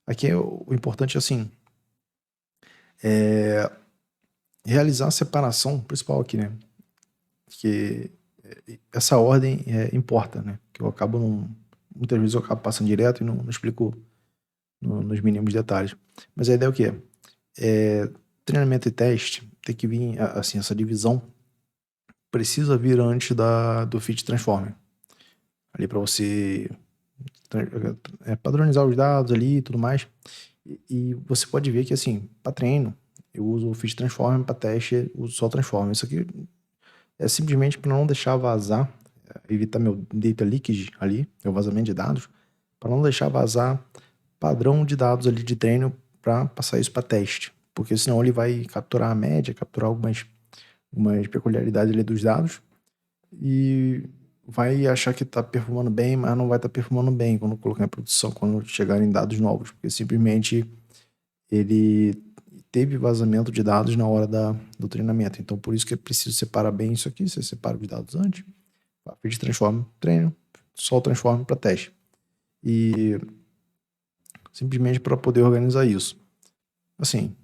Aqui o importante, assim, é realizar a separação principal aqui, né? Que essa ordem importa, né? Que eu acabo muitas vezes eu acabo passando direto e não explico nos mínimos detalhes. Mas a ideia é o quê? Treinamento e teste tem que vir, assim, essa divisão precisa vir antes do Fit Transformer. Ali para você padronizar os dados ali e tudo mais. E você pode ver que, assim, para treino, eu uso o Fit Transformer, para teste, eu uso só o Transformer. Isso aqui é simplesmente para não deixar vazar, evitar meu data leakage ali, meu vazamento de dados, para não deixar vazar padrão de dados ali de treino para passar isso para teste. Porque senão ele vai capturar a média, capturar algumas peculiaridades ali dos dados e vai achar que está performando bem, mas não vai estar performando bem quando colocar em produção, quando chegarem dados novos, porque simplesmente ele teve vazamento de dados na hora do treinamento. Então, por isso que é preciso separar bem isso aqui. Você separa os dados antes, feed transforma, treino, só transforma para teste. E simplesmente para poder organizar isso. Assim,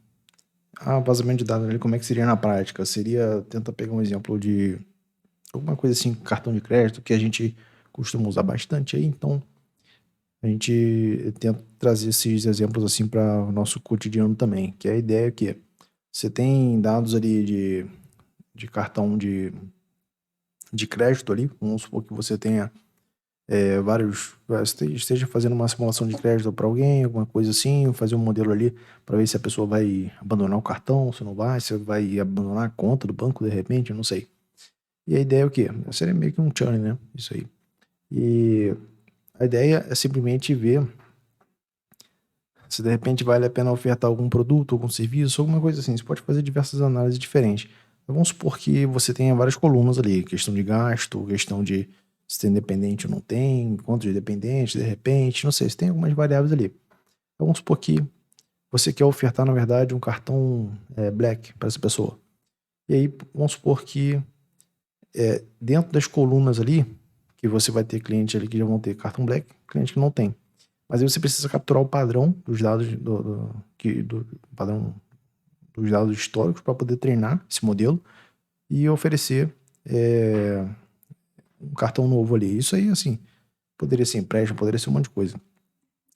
vazamento de dados ali, como é que seria na prática? Seria, tenta pegar um exemplo de alguma coisa assim, cartão de crédito, que a gente costuma usar bastante aí, então a gente tenta trazer esses exemplos assim para o nosso cotidiano também, que a ideia é que você tem dados ali de cartão de crédito ali, vamos supor que você tenha esteja fazendo uma simulação de crédito para alguém, alguma coisa assim, fazer um modelo ali para ver se a pessoa vai abandonar o cartão, se não vai, se vai abandonar a conta do banco de repente, eu não sei. E a ideia é o quê? Seria meio que um churn, né? Isso aí. E a ideia é simplesmente ver se de repente vale a pena ofertar algum produto, algum serviço, alguma coisa assim. Você pode fazer diversas análises diferentes. Então, vamos supor que você tenha várias colunas ali, questão de gasto, questão de se tem dependente ou não tem, quanto de dependente, de repente, não sei, se tem algumas variáveis ali. Então, vamos supor que você quer ofertar, na verdade, um cartão Black para essa pessoa. E aí, vamos supor que dentro das colunas ali, que você vai ter clientes ali que já vão ter cartão Black, cliente que não tem. Mas aí você precisa capturar o padrão dos dados do padrão dos dados históricos para poder treinar esse modelo e oferecer um cartão novo ali. Isso aí, assim, poderia ser empréstimo, poderia ser um monte de coisa.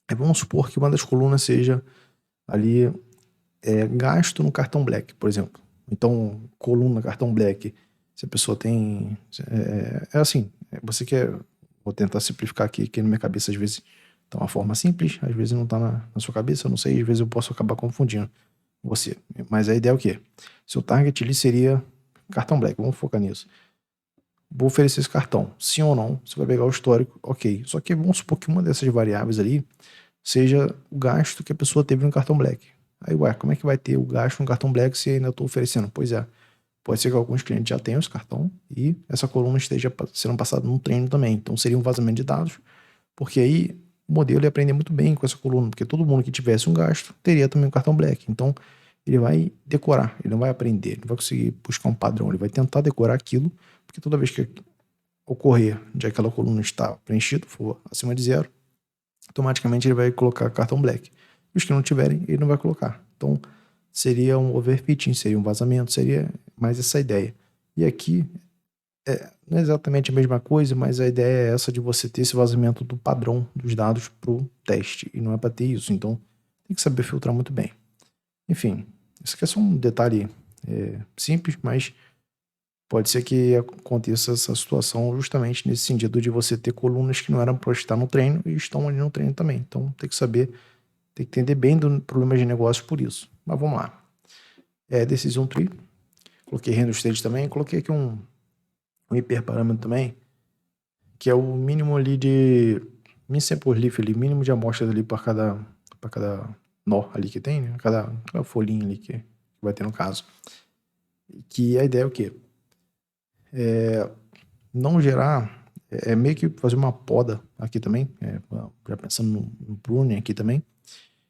Aí vamos supor que uma das colunas seja ali gasto no cartão Black, por exemplo. Então, coluna cartão Black, se a pessoa tem... assim, você quer... Vou tentar simplificar aqui, que na minha cabeça às vezes tá uma forma simples, às vezes não tá na sua cabeça, eu não sei, às vezes eu posso acabar confundindo você. Mas a ideia é o quê? Seu target ali seria cartão Black, vamos focar nisso. Vou oferecer esse cartão, sim ou não, você vai pegar o histórico, ok. Só que vamos supor que uma dessas variáveis ali seja o gasto que a pessoa teve no cartão Black. Aí, ué, como é que vai ter o gasto no cartão Black se ainda estou oferecendo? Pois é, pode ser que alguns clientes já tenham esse cartão e essa coluna esteja sendo passada num treino também. Então seria um vazamento de dados, porque aí o modelo ia aprender muito bem com essa coluna, porque todo mundo que tivesse um gasto teria também um cartão Black. Então ele vai decorar, ele não vai aprender, ele não vai conseguir buscar um padrão, ele vai tentar decorar aquilo, porque toda vez que ocorrer de aquela coluna estar preenchido, for acima de 0, automaticamente ele vai colocar cartão Black. E os que não tiverem, ele não vai colocar. Então, seria um overfitting, seria um vazamento, seria mais essa ideia. E aqui, não é exatamente a mesma coisa, mas a ideia é essa de você ter esse vazamento do padrão dos dados para o teste. E não é para ter isso, então tem que saber filtrar muito bem. Enfim, isso aqui é só um detalhe simples, mas pode ser que aconteça essa situação justamente nesse sentido de você ter colunas que não eram para estar no treino e estão ali no treino também. Então tem que saber, tem que entender bem do problema de negócio por isso. Mas vamos lá. Decision Tree. Coloquei Random State também. Coloquei aqui um hiperparâmetro também, que é o mínimo ali de min sample leaf ali, mínimo de amostras ali para cada nó ali que tem, né? Cada folhinha ali que vai ter no caso. Que a ideia é o quê? Não gerar, meio que fazer uma poda aqui também, já pensando no pruning aqui também,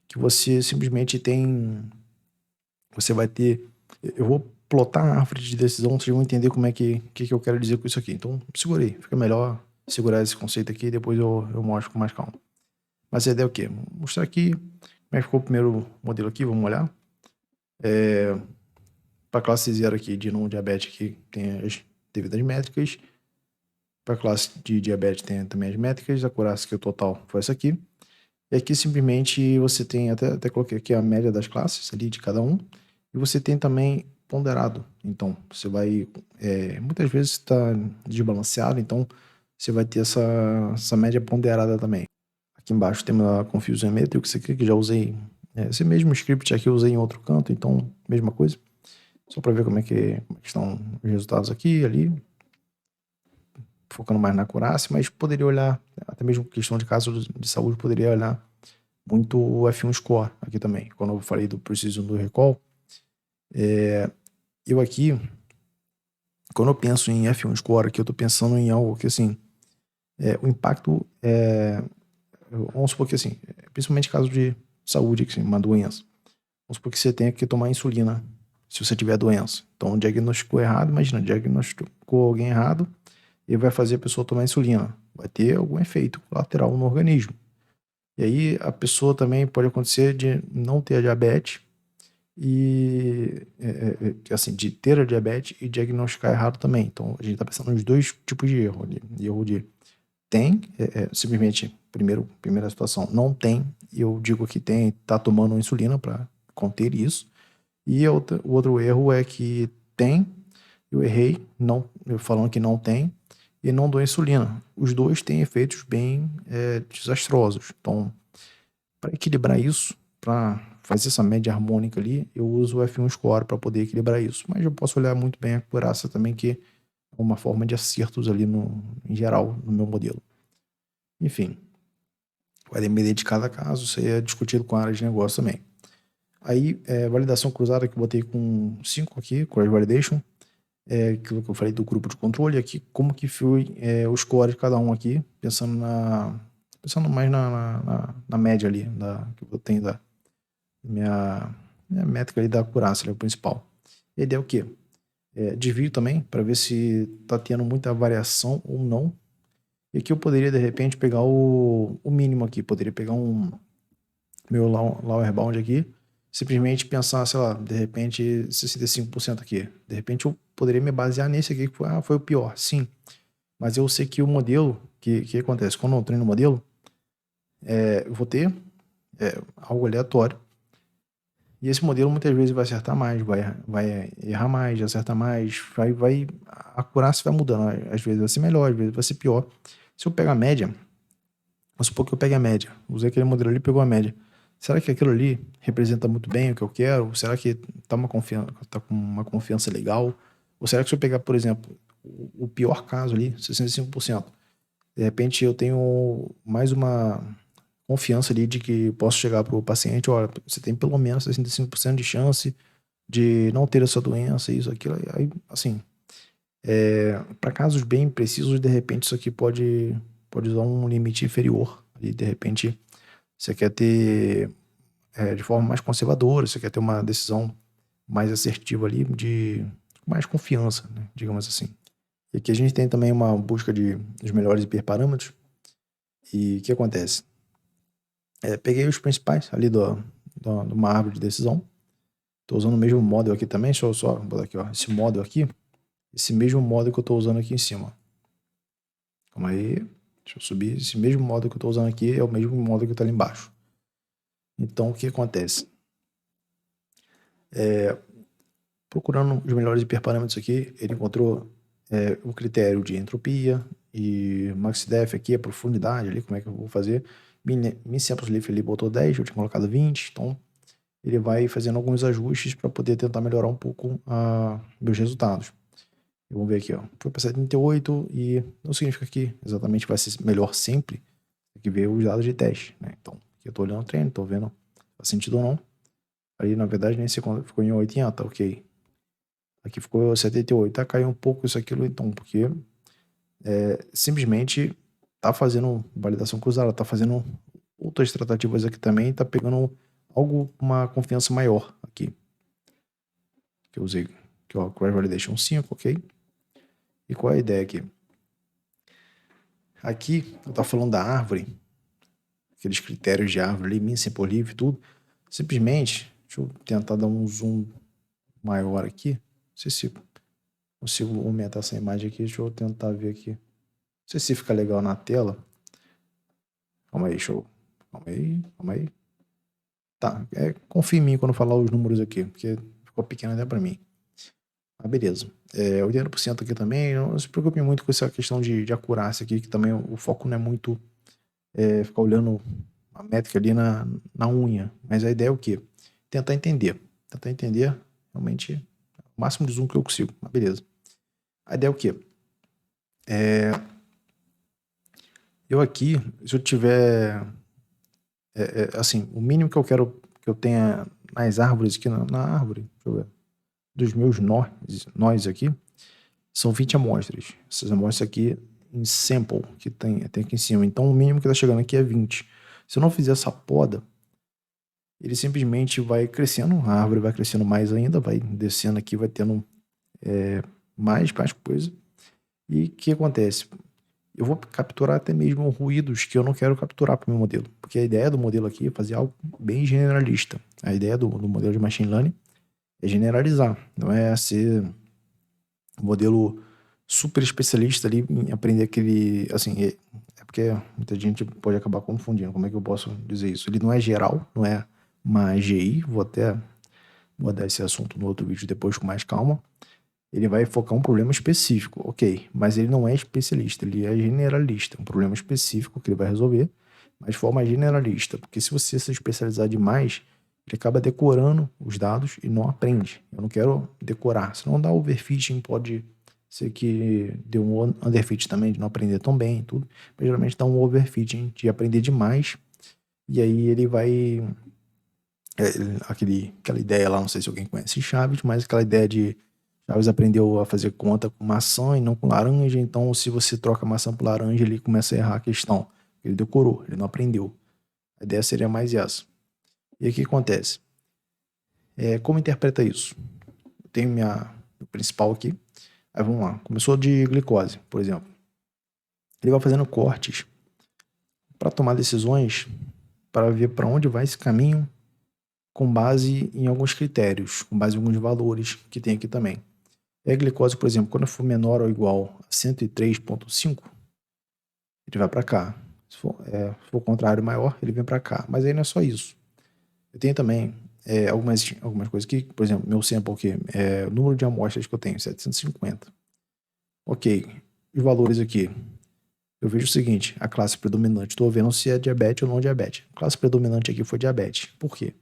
que você simplesmente você vai ter, eu vou plotar a árvore de decisão, vocês vão entender como é que eu quero dizer com isso aqui. Então, segurei, fica melhor segurar esse conceito aqui e depois eu mostro com mais calma. Mas a ideia é o quê? Vou mostrar aqui como é que ficou o primeiro modelo aqui, vamos olhar. Para a classe 0 aqui de não diabetes aqui tem as devidas métricas. Para a classe de diabetes tem também as métricas, a curaça que o total foi essa aqui. E aqui simplesmente você tem, até coloquei aqui a média das classes ali de cada um. E você tem também ponderado. Então, você vai, muitas vezes está desbalanceado, então você vai ter essa média ponderada também. Aqui embaixo tem a Confusion Metrics aqui, que já usei, esse mesmo script aqui eu usei em outro canto, então mesma coisa. Só para ver como é que estão os resultados aqui, ali, focando mais na acurácia, mas poderia olhar, até mesmo questão de casos de saúde, poderia olhar muito o F1 Score aqui também. Quando eu falei do Precision do Recall, eu aqui, quando eu penso em F1 Score, aqui eu estou pensando em algo que, assim, o impacto vamos supor que, assim, principalmente caso de saúde, assim, uma doença, vamos supor que você tenha que tomar insulina se você tiver doença. Então, diagnosticou errado, imagina, diagnosticou alguém errado, e vai fazer a pessoa tomar insulina. Vai ter algum efeito colateral no organismo. E aí a pessoa também pode acontecer de não ter a diabetes e, assim, de ter a diabetes e diagnosticar errado também. Então a gente está pensando nos dois tipos de erro ali. Erro de tem, simplesmente, primeira situação, não tem, e eu digo que tem, está tomando insulina para conter isso. E o outro erro é que tem, eu errei, não, eu falando que não tem, e não dou insulina. Os dois têm efeitos bem desastrosos. Então, para equilibrar isso, para fazer essa média harmônica ali, eu uso o F1 Score para poder equilibrar isso. Mas eu posso olhar muito bem a acurácia também, que é uma forma de acertos ali em geral no meu modelo. Enfim, vai depender de cada caso, isso aí é discutido com a área de negócio também. Aí, validação cruzada que eu botei com 5 aqui, Cross Validation, aquilo que eu falei do grupo de controle, aqui como que foi o score de cada um aqui, pensando mais na média ali, que eu tenho da minha métrica ali da acurácia, ali, o principal. E a ideia é o quê? Divido também, para ver se tá tendo muita variação ou não. E aqui eu poderia, de repente, pegar o mínimo aqui, poderia pegar meu lower bound aqui, simplesmente pensar, sei lá, de repente 65% aqui. De repente eu poderia me basear nesse aqui, que foi o pior, sim. Mas eu sei que o modelo, que acontece? Quando eu treino o modelo, eu vou ter algo aleatório. E esse modelo muitas vezes vai acertar mais, vai errar mais, acertar mais, a acurácia vai mudando. Às vezes vai ser melhor, às vezes vai ser pior. Se eu pegar a média, vamos supor que eu pegue a média, usei aquele modelo ali e pegou a média. Será que aquilo ali representa muito bem o que eu quero? Será que tá com uma confiança legal? Ou será que se eu pegar, por exemplo, o pior caso ali, 65%, de repente eu tenho mais uma confiança ali de que posso chegar para o paciente, olha, você tem pelo menos 65% de chance de não ter essa doença, isso, aquilo. Aí, assim, para casos bem precisos, de repente isso aqui pode usar um limite inferior. E de repente você quer ter de forma mais conservadora, você quer ter uma decisão mais assertiva ali, de mais confiança, né, digamos assim. E aqui a gente tem também uma busca dos melhores hiperparâmetros. E o que acontece? Peguei os principais ali de uma árvore de decisão. Estou usando o mesmo model aqui também. Deixa eu só botar aqui, ó. Esse model aqui, esse mesmo model que eu estou usando aqui em cima. Calma aí. Deixa eu subir. Esse mesmo model que eu estou usando aqui é o mesmo model que está ali embaixo. Então, o que acontece? Procurando os melhores hiperparâmetros aqui, ele encontrou o critério de entropia e MaxDef aqui, a profundidade ali, como é que eu vou fazer. Min Samples Leaf ele botou 10, eu tinha colocado 20, então ele vai fazendo alguns ajustes para poder tentar melhorar um pouco meus resultados. Vamos ver aqui, ó. Foi para 78 e não significa que exatamente vai ser melhor sempre. Tem que ver os dados de teste, né? Então, aqui eu tô olhando o treino, tô vendo se faz sentido ou não. Aí, na verdade, nem sei quando ficou em 80, ok. Aqui ficou 78, tá? Caiu um pouco isso, aquilo, então, porque simplesmente tá fazendo validação cruzada, tá fazendo outras tratativas aqui também, tá pegando uma confiança maior aqui. Que eu usei aqui, ó, Cross Validation 5, ok? E qual é a ideia aqui? Aqui, eu tava falando da árvore, aqueles critérios de árvore ali, Min Sample Leaf e tudo. Simplesmente, deixa eu tentar dar um zoom maior aqui. Não sei se consigo aumentar essa imagem aqui, deixa eu tentar ver aqui. Não sei se fica legal na tela. Calma aí, show. Calma aí. Tá, confia em mim quando eu falar os números aqui, porque ficou pequeno até pra mim. Ah, beleza. 80% aqui também, não se preocupe muito com essa questão de acurácia aqui, que também o foco não é muito ficar olhando a métrica ali na unha. Mas a ideia é o quê? Tentar entender realmente o máximo de zoom que eu consigo. Mas beleza. A ideia é o quê? Eu aqui, se eu tiver assim, o mínimo que eu quero que eu tenha nas árvores aqui, na árvore, deixa eu ver, dos meus nós aqui, são 20 amostras. Essas amostras aqui em sample, que tem aqui em cima. Então o mínimo que tá chegando aqui é 20. Se eu não fizer essa poda, ele simplesmente vai crescendo, a árvore vai crescendo mais ainda, vai descendo aqui, vai tendo mais coisa. E o que acontece? Eu vou capturar até mesmo ruídos que eu não quero capturar para o meu modelo. Porque a ideia do modelo aqui é fazer algo bem generalista. A ideia do modelo de Machine Learning é generalizar. Não é ser um modelo super especialista ali em aprender aquele... Assim, é porque muita gente pode acabar confundindo. Como é que eu posso dizer isso? Ele não é geral, não é uma AGI. Vou até abordar esse assunto no outro vídeo depois com mais calma. ele vai focar um problema específico, ok, mas ele não é especialista, ele é generalista, um problema específico que ele vai resolver, mas de forma generalista, porque se você se especializar demais, ele acaba decorando os dados e não aprende. Eu não quero decorar, senão dá overfitting, pode ser que dê um underfit também, de não aprender tão bem e tudo, mas geralmente dá um overfitting de aprender demais, e aí ele vai... aquela ideia lá, não sei se alguém conhece Chaves, mas aquela ideia de Chaves aprendeu a fazer conta com maçã e não com laranja, então se você troca maçã por laranja, ele começa a errar a questão. Ele decorou, ele não aprendeu. A ideia seria mais essa. E aí o que acontece? Como interpreta isso? Eu tenho o principal aqui. Aí vamos lá. Começou de glicose, por exemplo. Ele vai fazendo cortes para tomar decisões, para ver para onde vai esse caminho, com base em alguns critérios, com base em alguns valores que tem aqui também. E a glicose, por exemplo, quando for menor ou igual a 103,5, ele vai para cá. Se for o contrário maior, ele vem para cá. Mas aí não é só isso. Eu tenho também algumas coisas que, por exemplo, meu sample aqui, o número de amostras que eu tenho, 750. Ok, os valores aqui. Eu vejo o seguinte, a classe predominante, estou vendo se é diabetes ou não diabetes. A classe predominante aqui foi diabetes. Por quê?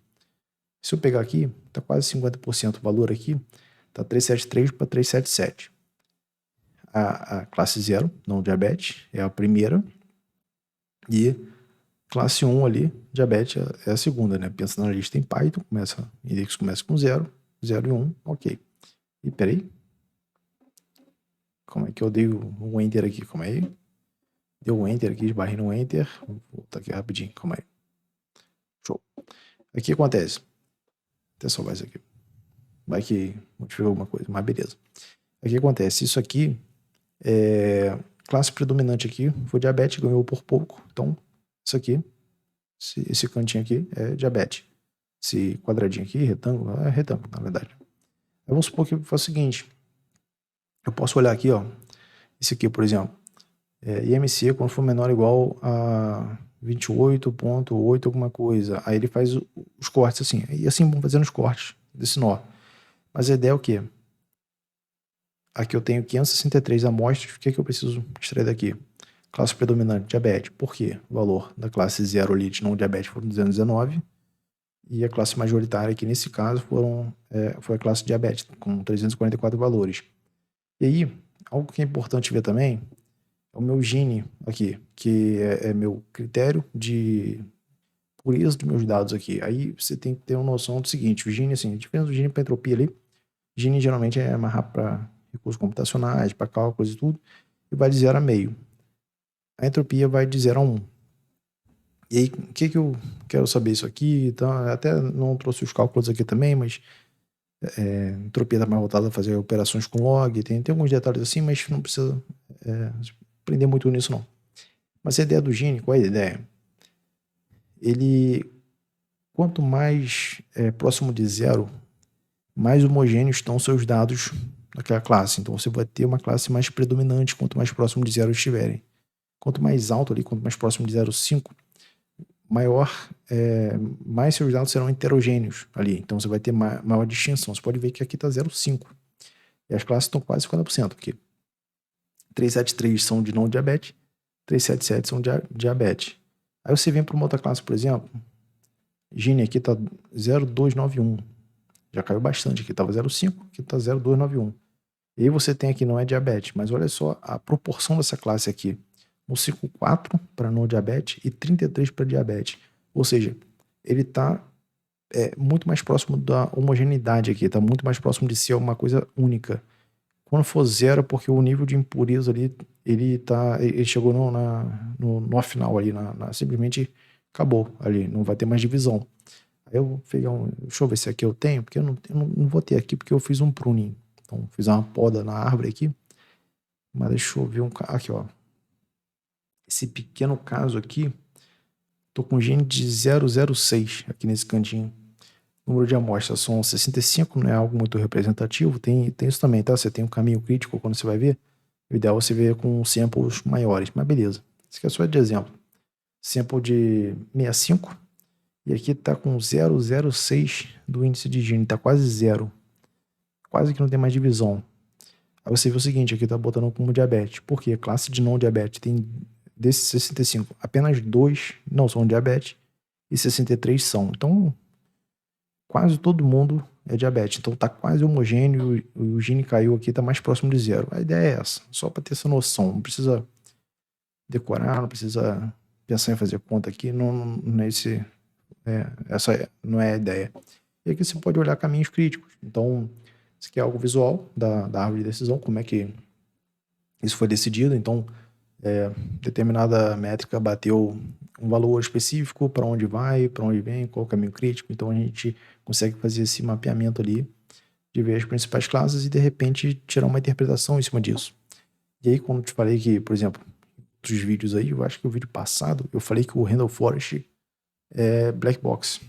Se eu pegar aqui, está quase 50% o valor aqui, está 373 para 377. A classe 0, não diabetes, é a primeira. E classe 1 ali, diabetes, é a segunda, né? Pensa na lista em Python, index começa com 0, 0 e 1, ok. E peraí. Como é que eu dei um Enter aqui? Calma aí. Deu um Enter aqui, esbarrei no Enter. Vou voltar aqui rapidinho, calma aí. Show. Aqui o que acontece? Até salvar isso aqui. Vai que modificou alguma coisa, mas beleza. Aqui o que acontece? Isso aqui classe predominante aqui foi diabetes, ganhou por pouco. Então, isso aqui, esse cantinho aqui é diabetes. Esse quadradinho aqui, retângulo, é retângulo, na verdade. Aí vamos supor que eu faço o seguinte. Eu posso olhar aqui, ó. Esse aqui, por exemplo. IMC, quando for menor ou igual a 28,8 alguma coisa. Aí ele faz os cortes assim. E assim vão fazendo os cortes desse nó. Mas a ideia é o quê? Aqui eu tenho 563 amostras. O que eu preciso extrair daqui? Classe predominante, diabetes. Por quê? O valor da classe 0 ali de não diabetes foram 219. E a classe majoritária aqui, nesse caso, foi a classe diabetes, com 344 valores. E aí, algo que é importante ver também é o meu Gini aqui, que é meu critério de pureza dos meus dados aqui. Aí você tem que ter uma noção do seguinte, o Gini, assim, a diferença do Gini para entropia ali, Gini geralmente é mais rápido para recursos computacionais, para cálculos e tudo, e vai de 0 a meio. A entropia vai de 0 a 1. E aí, o que eu quero saber isso aqui? Então, até não trouxe os cálculos aqui também, mas entropia está mais voltada a fazer operações com log, tem alguns detalhes assim, mas não precisa aprender muito nisso não. Mas a ideia do Gini, qual é a ideia? Ele, quanto mais próximo de 0, mais homogêneos estão seus dados daquela classe. Então você vai ter uma classe mais predominante quanto mais próximo de 0 estiverem. Quanto mais alto ali, quanto mais próximo de 0,5, mais seus dados serão heterogêneos ali. Então você vai ter maior distinção. Você pode ver que aqui está 0,5. E as classes estão quase 50%, porque 373 são de não diabetes, 377 são de diabetes. Aí você vem para uma outra classe, por exemplo, Gini aqui está 0,291. Já caiu bastante aqui, estava 0,5, aqui está 0,291. E aí você tem aqui, não é diabetes, mas olha só a proporção dessa classe aqui. No ciclo 4 para não diabetes e 33 para diabetes. Ou seja, ele está muito mais próximo da homogeneidade aqui, está muito mais próximo de ser uma coisa única. Quando for 0, porque o nível de impureza ali, ele chegou no final ali, simplesmente acabou ali, não vai ter mais divisão. Aí eu vou pegar deixa eu ver se aqui eu tenho, porque eu não vou ter aqui, porque eu fiz um pruning. Então, fiz uma poda na árvore aqui, mas deixa eu ver aqui, ó. Esse pequeno caso aqui, tô com gene de 006 aqui nesse cantinho. O número de amostras são 65, não é algo muito representativo. Tem isso também, tá? Você tem um caminho crítico quando você vai ver. O ideal é você ver com samples maiores, mas beleza. Isso aqui é só de exemplo. Sample de 65 e aqui tá com 0,06 do índice de gene, tá quase zero. Quase que não tem mais divisão. Aí você vê o seguinte, aqui tá botando como diabetes. Por quê? Classe de não diabetes tem desses 65, apenas 2 não são diabetes e 63 são. Então, quase todo mundo é diabetes. Então tá quase homogêneo, o Gini caiu aqui, tá mais próximo de zero. A ideia é essa, só para ter essa noção. Não precisa decorar, não precisa pensar em fazer conta aqui, não é essa não é a ideia. E aqui você pode olhar caminhos críticos. Então, isso aqui é algo visual da árvore de decisão, como é que isso foi decidido. Então, determinada métrica bateu um valor específico, para onde vai, para onde vem, qual o caminho crítico. Então, a gente consegue fazer esse mapeamento ali, de ver as principais classes e, de repente, tirar uma interpretação em cima disso. E aí, quando eu te falei que, por exemplo, outros vídeos aí, eu acho que o vídeo passado, eu falei que o Randall Forest é black box.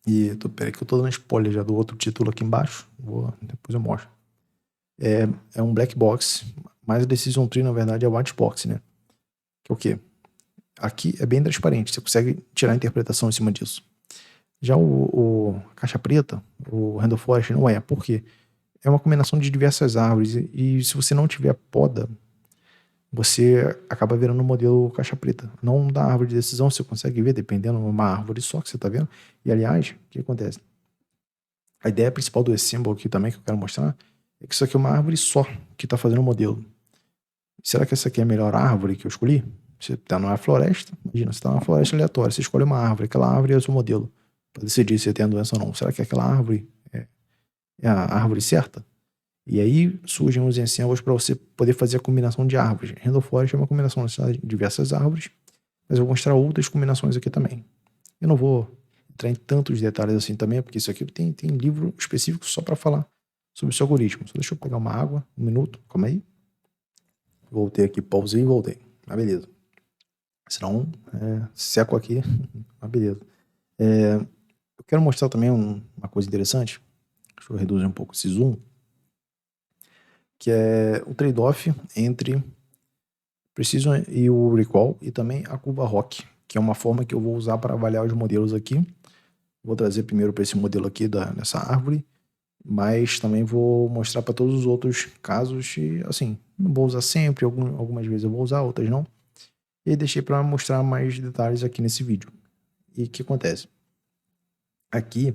E peraí que eu tô dando spoiler já do outro título aqui embaixo. Depois eu mostro. É um black box, mas a Decision Tree, na verdade, é white box, né? Que é o quê? Aqui é bem transparente, você consegue tirar a interpretação em cima disso. Já o caixa preta, o Randall Forest, não é. Por quê? É uma combinação de diversas árvores e se você não tiver poda, você acaba virando um modelo caixa preta. Não da árvore de decisão, você consegue ver, dependendo de uma árvore só que você está vendo. E, aliás, o que acontece? A ideia principal do E-Symbol aqui também, que eu quero mostrar, é que isso aqui é uma árvore só que está fazendo o modelo. Será que essa aqui é a melhor árvore que eu escolhi? Você está numa floresta, imagina, você está numa floresta aleatória, você escolhe uma árvore, aquela árvore é o seu modelo, para decidir se você tem a doença ou não. Será que aquela árvore é a árvore certa? E aí surgem os ensembles para você poder fazer a combinação de árvores. Randall Forest é uma combinação de diversas árvores, mas eu vou mostrar outras combinações aqui também. Eu não vou entrar em tantos detalhes assim também, porque isso aqui tem livro específico só para falar sobre esse algoritmo. Só deixa eu pegar uma água, um minuto, calma aí. Voltei aqui, pausei e voltei. Mas beleza. Senão, seco aqui, mas beleza. Eu quero mostrar também uma coisa interessante. Deixa eu reduzir um pouco esse zoom. Que é o trade-off entre Precision e o Recall e também a curva ROC, que é uma forma que eu vou usar para avaliar os modelos aqui. Vou trazer primeiro para esse modelo aqui dessa árvore, mas também vou mostrar para todos os outros casos e, assim, não vou usar sempre, algumas vezes eu vou usar, outras não. E deixei para mostrar mais detalhes aqui nesse vídeo. E o que acontece? Aqui,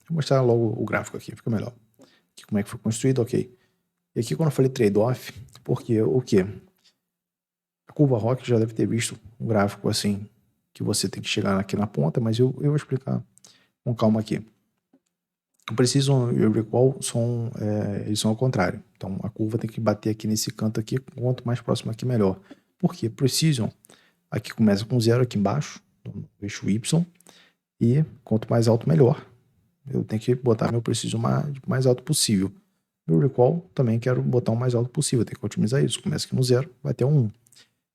vou mostrar logo o gráfico aqui, fica melhor. Aqui, como é que foi construído, ok. E aqui quando eu falei trade-off, porque o quê? A curva ROC já deve ter visto um gráfico assim, que você tem que chegar aqui na ponta, mas eu vou explicar com calma aqui. O Precision e o Recall eles são ao contrário. Então a curva tem que bater aqui nesse canto aqui, quanto mais próximo aqui melhor. Por quê? Precision aqui começa com 0 aqui embaixo, no eixo Y, e quanto mais alto melhor. Eu tenho que botar meu Precision mais alto possível. No Recall também quero botar o mais alto possível, tenho que otimizar isso. Começa aqui no 0, vai até um 1.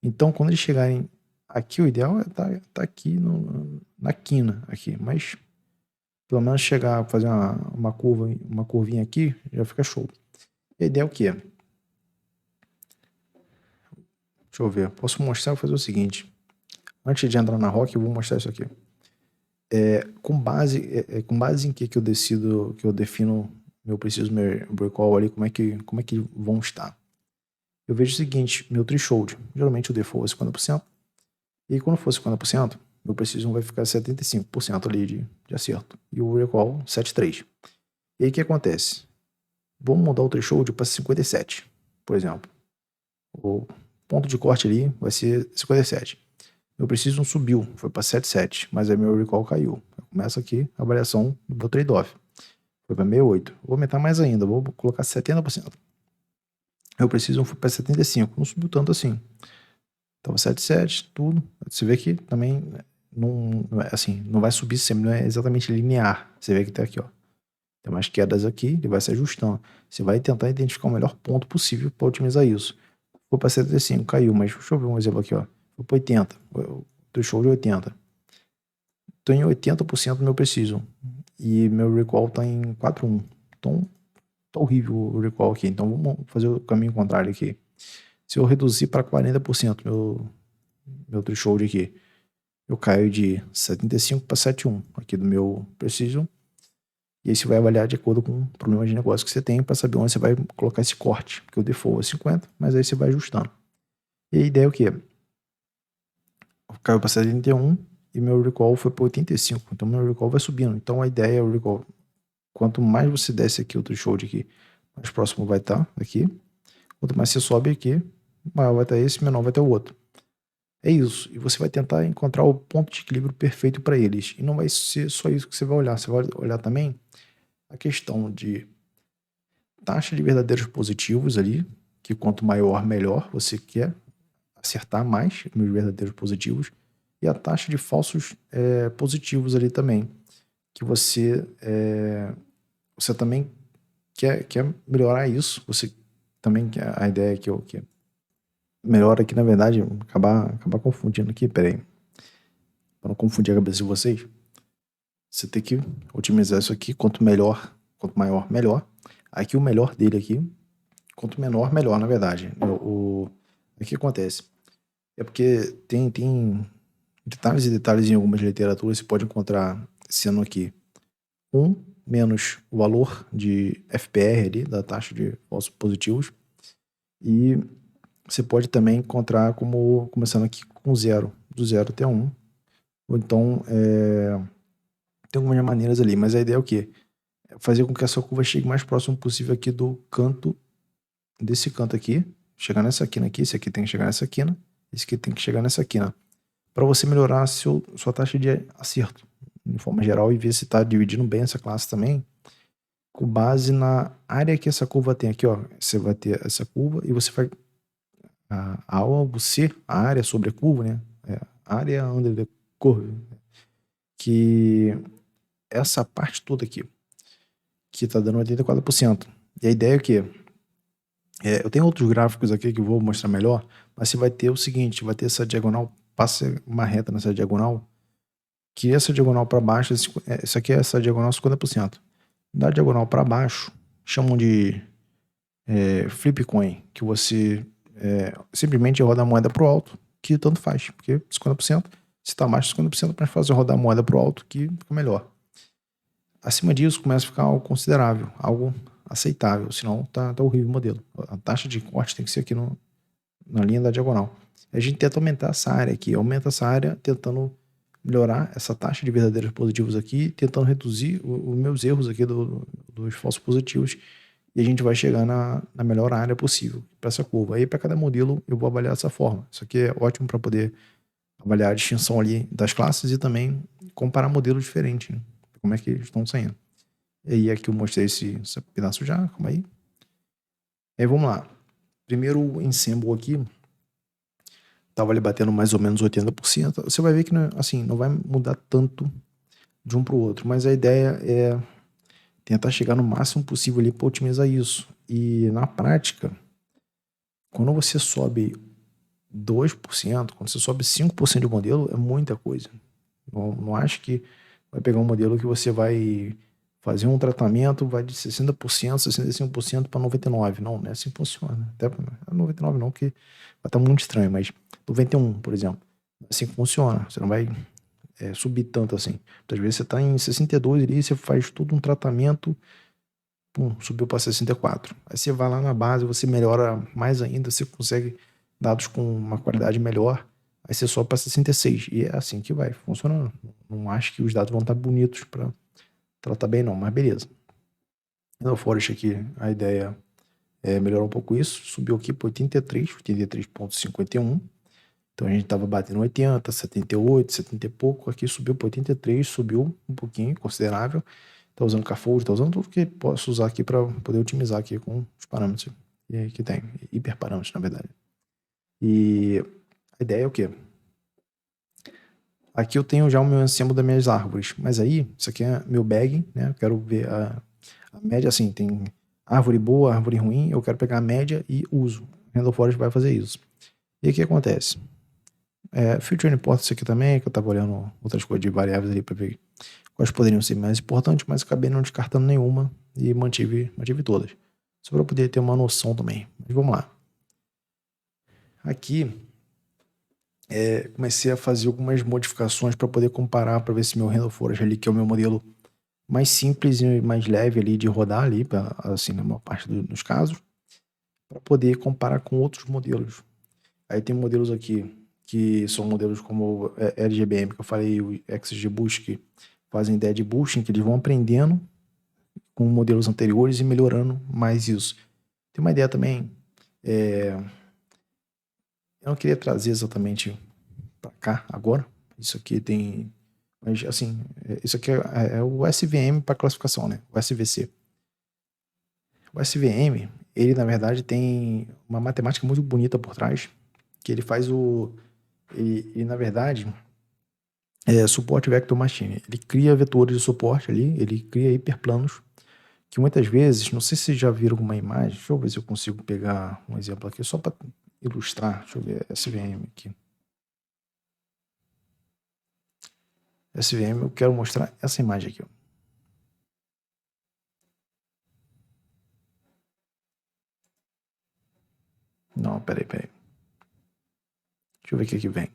Então quando eles chegarem aqui, o ideal é tá aqui na quina, aqui, mas pelo menos chegar, fazer uma curvinha aqui, já fica show. E a ideia é o quê? Deixa eu ver, posso mostrar, vou fazer o seguinte. Antes de entrar na ROC, eu vou mostrar isso aqui. Com base em que eu decido, que eu defino meu preciso, meu recall ali, como é que vão estar. Eu vejo o seguinte, meu threshold, geralmente o default é 50%, e quando for 50%, meu precision vai ficar 75% ali de acerto, e o recall 7,3%. E aí o que acontece? Vamos mudar o threshold para 57%, por exemplo. O ponto de corte ali vai ser 57%. Meu precision subiu, foi para 7,7%, mas aí meu recall caiu. Começa aqui a variação do meu trade-off. Foi para 68%. Vou aumentar mais ainda, vou colocar 70%. Eu preciso foi para 75%, não subiu tanto assim. Tava 7,7, tudo. Você vê que também não vai subir sempre, não é exatamente linear. Você vê que tá aqui, ó. Tem mais quedas aqui, ele vai se ajustando. Você vai tentar identificar o melhor ponto possível para otimizar isso. Foi para 75, caiu, mas deixa eu ver um exemplo aqui, ó. Foi para 80, o threshold de 80. Tô em 80% do meu precision. E meu recall tá em 4,1. Então, tá horrível o recall aqui. Então, vamos fazer o caminho contrário aqui. Se eu reduzir para 40% meu threshold aqui, eu caio de 75 para 7,1 aqui do meu precision. E aí você vai avaliar de acordo com o problema de negócio que você tem para saber onde você vai colocar esse corte. Porque o default é 50, mas aí você vai ajustando. E a ideia é o quê? Caiu para 71 e meu recall foi para 85. Então meu recall vai subindo. Então a ideia é o recall. Quanto mais você desce aqui o threshold aqui, mais próximo vai estar aqui. Quanto mais você sobe aqui, maior vai estar esse, menor vai estar o outro. É isso. E você vai tentar encontrar o ponto de equilíbrio perfeito para eles. E não vai ser só isso que você vai olhar. Você vai olhar também a questão de taxa de verdadeiros positivos ali, que quanto maior, melhor você quer acertar mais nos verdadeiros positivos, e a taxa de falsos positivos ali também, que você também quer melhorar isso. Você também quer, a ideia é que melhora aqui, na verdade, acabar confundindo aqui, peraí, para não confundir a cabeça de vocês, você tem que otimizar isso aqui, quanto melhor, quanto maior, melhor. Aqui o melhor dele aqui, quanto menor, melhor, na verdade. O que acontece? É porque tem detalhes e detalhes em algumas literaturas, você pode encontrar sendo aqui 1 menos o valor de FPR ali, da taxa de falsos positivos, e você pode também encontrar como começando aqui com 0, do 0 até 1, ou então tem algumas maneiras ali, mas a ideia é o quê? É fazer com que a sua curva chegue mais próximo possível aqui do canto, desse canto aqui, chegar nessa quina aqui, esse aqui tem que chegar nessa quina, esse aqui tem que chegar nessa quina, para você melhorar a sua taxa de acerto, de forma geral, e ver se está dividindo bem essa classe também, com base na área que essa curva tem aqui, ó. Você vai ter essa curva e você vai alvo C, a área sobre a curva, né? Área under the curve, que essa parte toda aqui, que tá dando 84%. E a ideia é que eu tenho outros gráficos aqui que eu vou mostrar melhor, mas você vai ter o seguinte, vai ter essa diagonal, passa uma reta nessa diagonal, que essa diagonal para baixo, isso aqui é essa diagonal 50%. Da diagonal para baixo, chamam de flip coin, que você simplesmente roda a moeda pro alto, que tanto faz, porque 50%, se tá abaixo de 50%, mais fácil rodar a moeda pro alto, que fica melhor. Acima disso, começa a ficar algo considerável, algo aceitável, senão tá horrível o modelo. A taxa de corte tem que ser aqui na linha da diagonal. A gente tenta aumentar essa área aqui, aumenta essa área tentando melhorar essa taxa de verdadeiros positivos aqui, tentando reduzir os meus erros aqui dos falsos positivos, e a gente vai chegar na melhor área possível para essa curva. Aí para cada modelo eu vou avaliar dessa forma. Isso aqui é ótimo para poder avaliar a distinção ali das classes e também comparar modelos diferentes, né? Como é que eles estão saindo. E aí aqui eu mostrei esse pedaço já, calma aí. Aí vamos lá. Primeiro o ensemble aqui, tava ali batendo mais ou menos 80%. Você vai ver que assim, não vai mudar tanto de um para o outro, mas a ideia é tentar chegar no máximo possível ali para otimizar isso. E na prática, quando você sobe 2%, quando você sobe 5% de modelo, é muita coisa. Não acho que vai pegar um modelo que você vai fazer um tratamento, vai de 60%, 65% para 99%. Não é assim que funciona. Até 99% não, que vai estar muito estranho, mas 91%, por exemplo. É assim que funciona. Você não vai subir tanto assim. Muitas vezes você está em 62 ali, você faz todo um tratamento, pum, subiu para 64. Aí você vai lá na base, você melhora mais ainda, você consegue dados com uma qualidade melhor, aí você sobe para 66. E é assim que vai funcionando. Não acho que os dados vão estar bonitos para tratar bem não, mas beleza. No Forest aqui, a ideia é melhorar um pouco isso, subiu aqui para 83,51. Então a gente estava batendo 80, 78, 70 e pouco, aqui subiu para 83, subiu um pouquinho, considerável. Tá usando Cafold, tá usando tudo que posso usar aqui para poder otimizar aqui com os parâmetros que tem, hiperparâmetros na verdade. E a ideia é o quê? Aqui eu tenho já o meu ensemble das minhas árvores, mas aí, isso aqui é meu bag, né? Eu quero ver a média, assim, tem árvore boa, árvore ruim, eu quero pegar a média e uso. Randall Forest vai fazer isso. E o que acontece? Future Import isso aqui também, que eu estava olhando outras coisas de variáveis ali para ver quais poderiam ser mais importantes, mas acabei não descartando nenhuma e mantive todas. Só para poder ter uma noção também. Mas vamos lá. Aqui, comecei a fazer algumas modificações para poder comparar, para ver se meu Randall Forest ali, que é o meu modelo mais simples e mais leve ali de rodar ali, assim, na maior parte dos casos, para poder comparar com outros modelos. Aí tem modelos aqui que são modelos como o LGBM, que eu falei, o XGBoost, que fazem ideia de boosting, que eles vão aprendendo com modelos anteriores e melhorando mais isso. Tem uma ideia também, eu não queria trazer exatamente para cá agora, isso aqui tem, mas assim, isso aqui é o SVM para classificação, né? O SVC. O SVM, ele na verdade tem uma matemática muito bonita por trás, que ele faz e na verdade suporte vector machine. Ele cria vetores de suporte ali, ele cria hiperplanos, que muitas vezes, não sei se vocês já viram alguma imagem, deixa eu ver se eu consigo pegar um exemplo aqui, só para ilustrar, deixa eu ver, SVM aqui. SVM, eu quero mostrar essa imagem aqui, ó. Não, peraí. Deixa eu ver o que vem.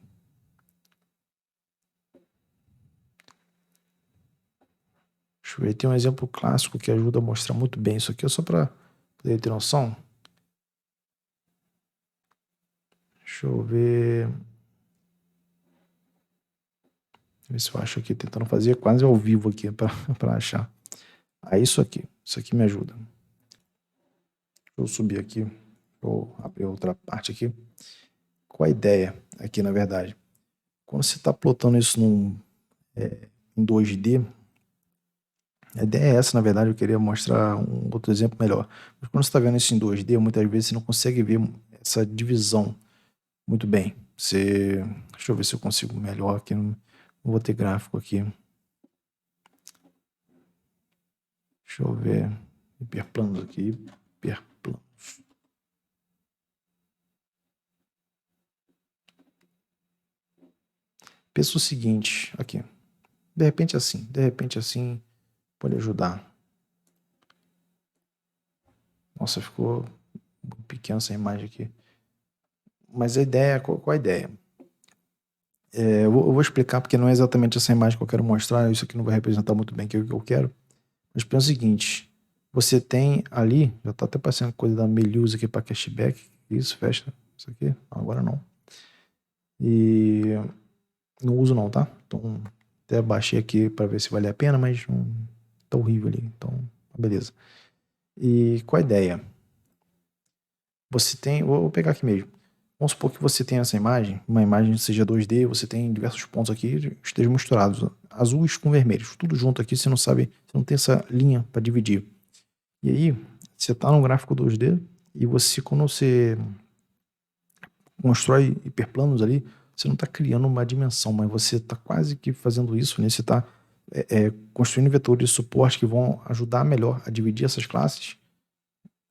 Deixa eu ver, tem um exemplo clássico que ajuda a mostrar muito bem isso aqui, só para poder ter noção. Deixa eu ver. Ver se eu acho aqui, tentando fazer quase ao vivo aqui para achar. Isso aqui me ajuda. Deixa eu subir aqui, vou abrir outra parte aqui. Qual a ideia aqui, na verdade? Quando você está plotando isso em 2D, a ideia é essa, na verdade, eu queria mostrar um outro exemplo melhor. Mas quando você está vendo isso em 2D, muitas vezes você não consegue ver essa divisão muito bem. Deixa eu ver se eu consigo melhor aqui. Não vou ter gráfico aqui. Deixa eu ver. Hiperplanos aqui. Hiperplanos. Pensa o seguinte, aqui. De repente assim pode ajudar. Nossa, ficou pequena essa imagem aqui. Mas a ideia, qual a ideia? Eu vou explicar porque não é exatamente essa imagem que eu quero mostrar, isso aqui não vai representar muito bem o que eu quero. Mas pensa o seguinte, você tem ali, já tá até passando coisa da Melius aqui para cashback, isso, fecha isso aqui, agora não. E não uso não, tá? Então, até baixei aqui para ver se vale a pena, mas não, tá horrível ali, então, beleza. E qual a ideia? Você tem, vou pegar aqui mesmo. Vamos supor que você tenha essa imagem, uma imagem seja 2D, você tem diversos pontos aqui, estejam misturados, azuis com vermelhos, tudo junto aqui, você não sabe, você não tem essa linha para dividir. E aí, você está no gráfico 2D e quando você constrói hiperplanos ali, você não está criando uma dimensão, mas você está quase que fazendo isso, né? Você está construindo vetores de suporte que vão ajudar melhor a dividir essas classes.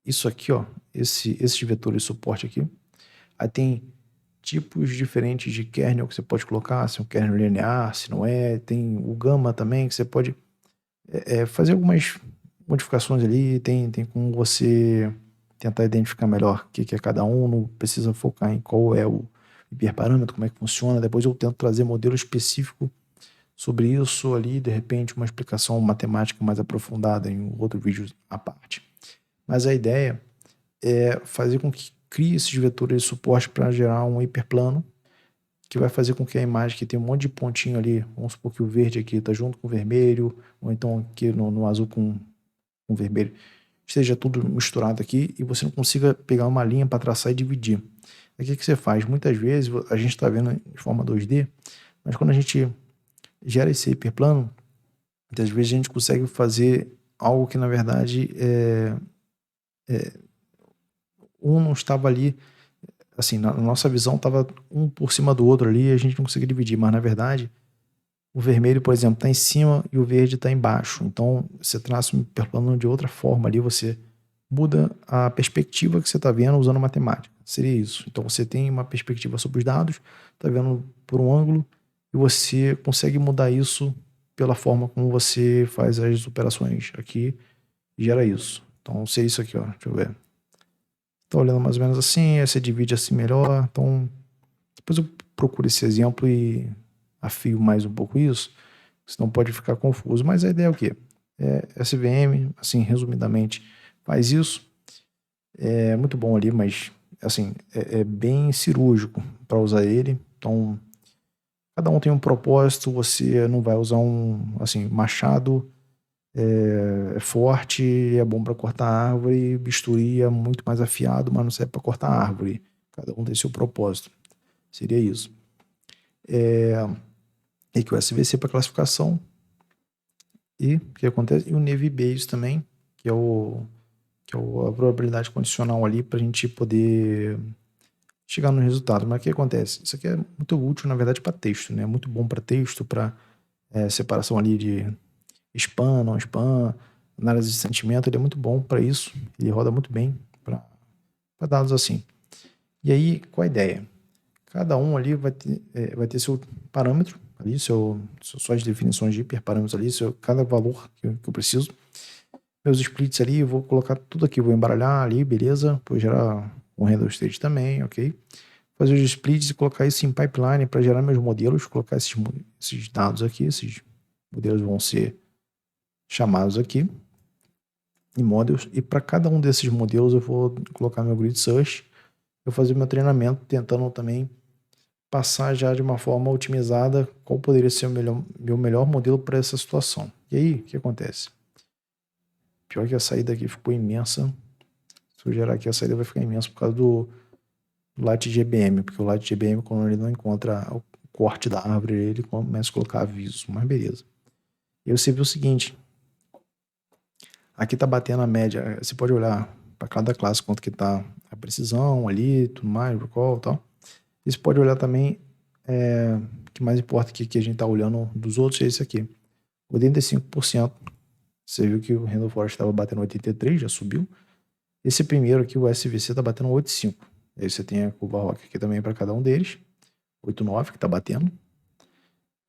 Isso aqui, ó, esses vetores de suporte aqui. Aí tem tipos diferentes de kernel que você pode colocar, se é um kernel linear, se não é. Tem o gamma também, que você pode fazer algumas modificações ali. Tem como você tentar identificar melhor o que é cada um, não precisa focar em qual é o hiperparâmetro, como é que funciona. Depois eu tento trazer modelo específico sobre isso ali, de repente uma explicação matemática mais aprofundada em outro vídeo à parte. Mas a ideia é fazer com que crie esses vetores de suporte para gerar um hiperplano que vai fazer com que a imagem que tem um monte de pontinho ali, vamos supor que o verde aqui está junto com o vermelho, ou então aqui no azul com o vermelho, esteja tudo misturado aqui e você não consiga pegar uma linha para traçar e dividir. Aí o que você faz? Muitas vezes a gente está vendo de forma 2D, mas quando a gente gera esse hiperplano, muitas vezes a gente consegue fazer algo que na verdade um não estava ali, assim, na nossa visão estava um por cima do outro ali e a gente não conseguia dividir, mas na verdade o vermelho, por exemplo, está em cima e o verde está embaixo. Então você traça um hiperplano de outra forma ali, você muda a perspectiva que você está vendo usando matemática. Seria isso. Então você tem uma perspectiva sobre os dados, está vendo por um ângulo e você consegue mudar isso pela forma como você faz as operações aqui e gera isso. Então seria isso aqui, ó. Deixa eu ver. Tá olhando mais ou menos assim, aí você divide assim melhor. Então, depois eu procuro esse exemplo e afio mais um pouco isso, senão pode ficar confuso. Mas a ideia é o quê? SVM, assim, resumidamente, faz isso. É muito bom ali, mas, assim, é bem cirúrgico para usar ele. Então, cada um tem um propósito, você não vai usar assim, machado é forte, é bom para cortar árvore, bisturi é muito mais afiado, mas não serve para cortar árvore. Cada um tem seu propósito. Seria isso. E que o SVC para classificação. E o que acontece? E o Navy Base também, que é a probabilidade condicional ali para a gente poder chegar no resultado. Mas o que acontece? Isso aqui é muito útil, na verdade, para texto, né? Muito bom para texto, para separação ali de spam, não spam, análise de sentimento. Ele é muito bom para isso. Ele roda muito bem para dados assim. E aí, qual a ideia? Cada um ali vai ter seu parâmetro ali, suas definições de hiperparâmetros ali, cada valor que eu preciso. Meus splits ali, eu vou colocar tudo aqui, vou embaralhar ali, beleza? Vou gerar um random state também, ok? Fazer os splits e colocar isso em pipeline para gerar meus modelos, colocar esses dados aqui, esses modelos vão ser chamados aqui em models, e para cada um desses modelos eu vou colocar meu grid search, eu vou fazer meu treinamento tentando também passar já de uma forma otimizada qual poderia ser meu melhor modelo para essa situação. E aí, o que acontece? Pior que a saída aqui ficou imensa. Se eu gerar aqui, a saída vai ficar imensa por causa do Light GBM, porque o Light GBM, quando ele não encontra o corte da árvore, ele começa a colocar aviso, mas beleza. E aí você vê o seguinte, aqui tá batendo a média, você pode olhar para cada classe quanto que tá a precisão ali, tudo mais, recall e tal. E você pode olhar também, o que mais importa que a gente tá olhando dos outros é esse aqui, 85%. Você viu que o Random Forest estava batendo 83, já subiu. Esse primeiro aqui, o SVC, tá batendo 85. Aí você tem a curva rock aqui também para cada um deles. 89 que tá batendo.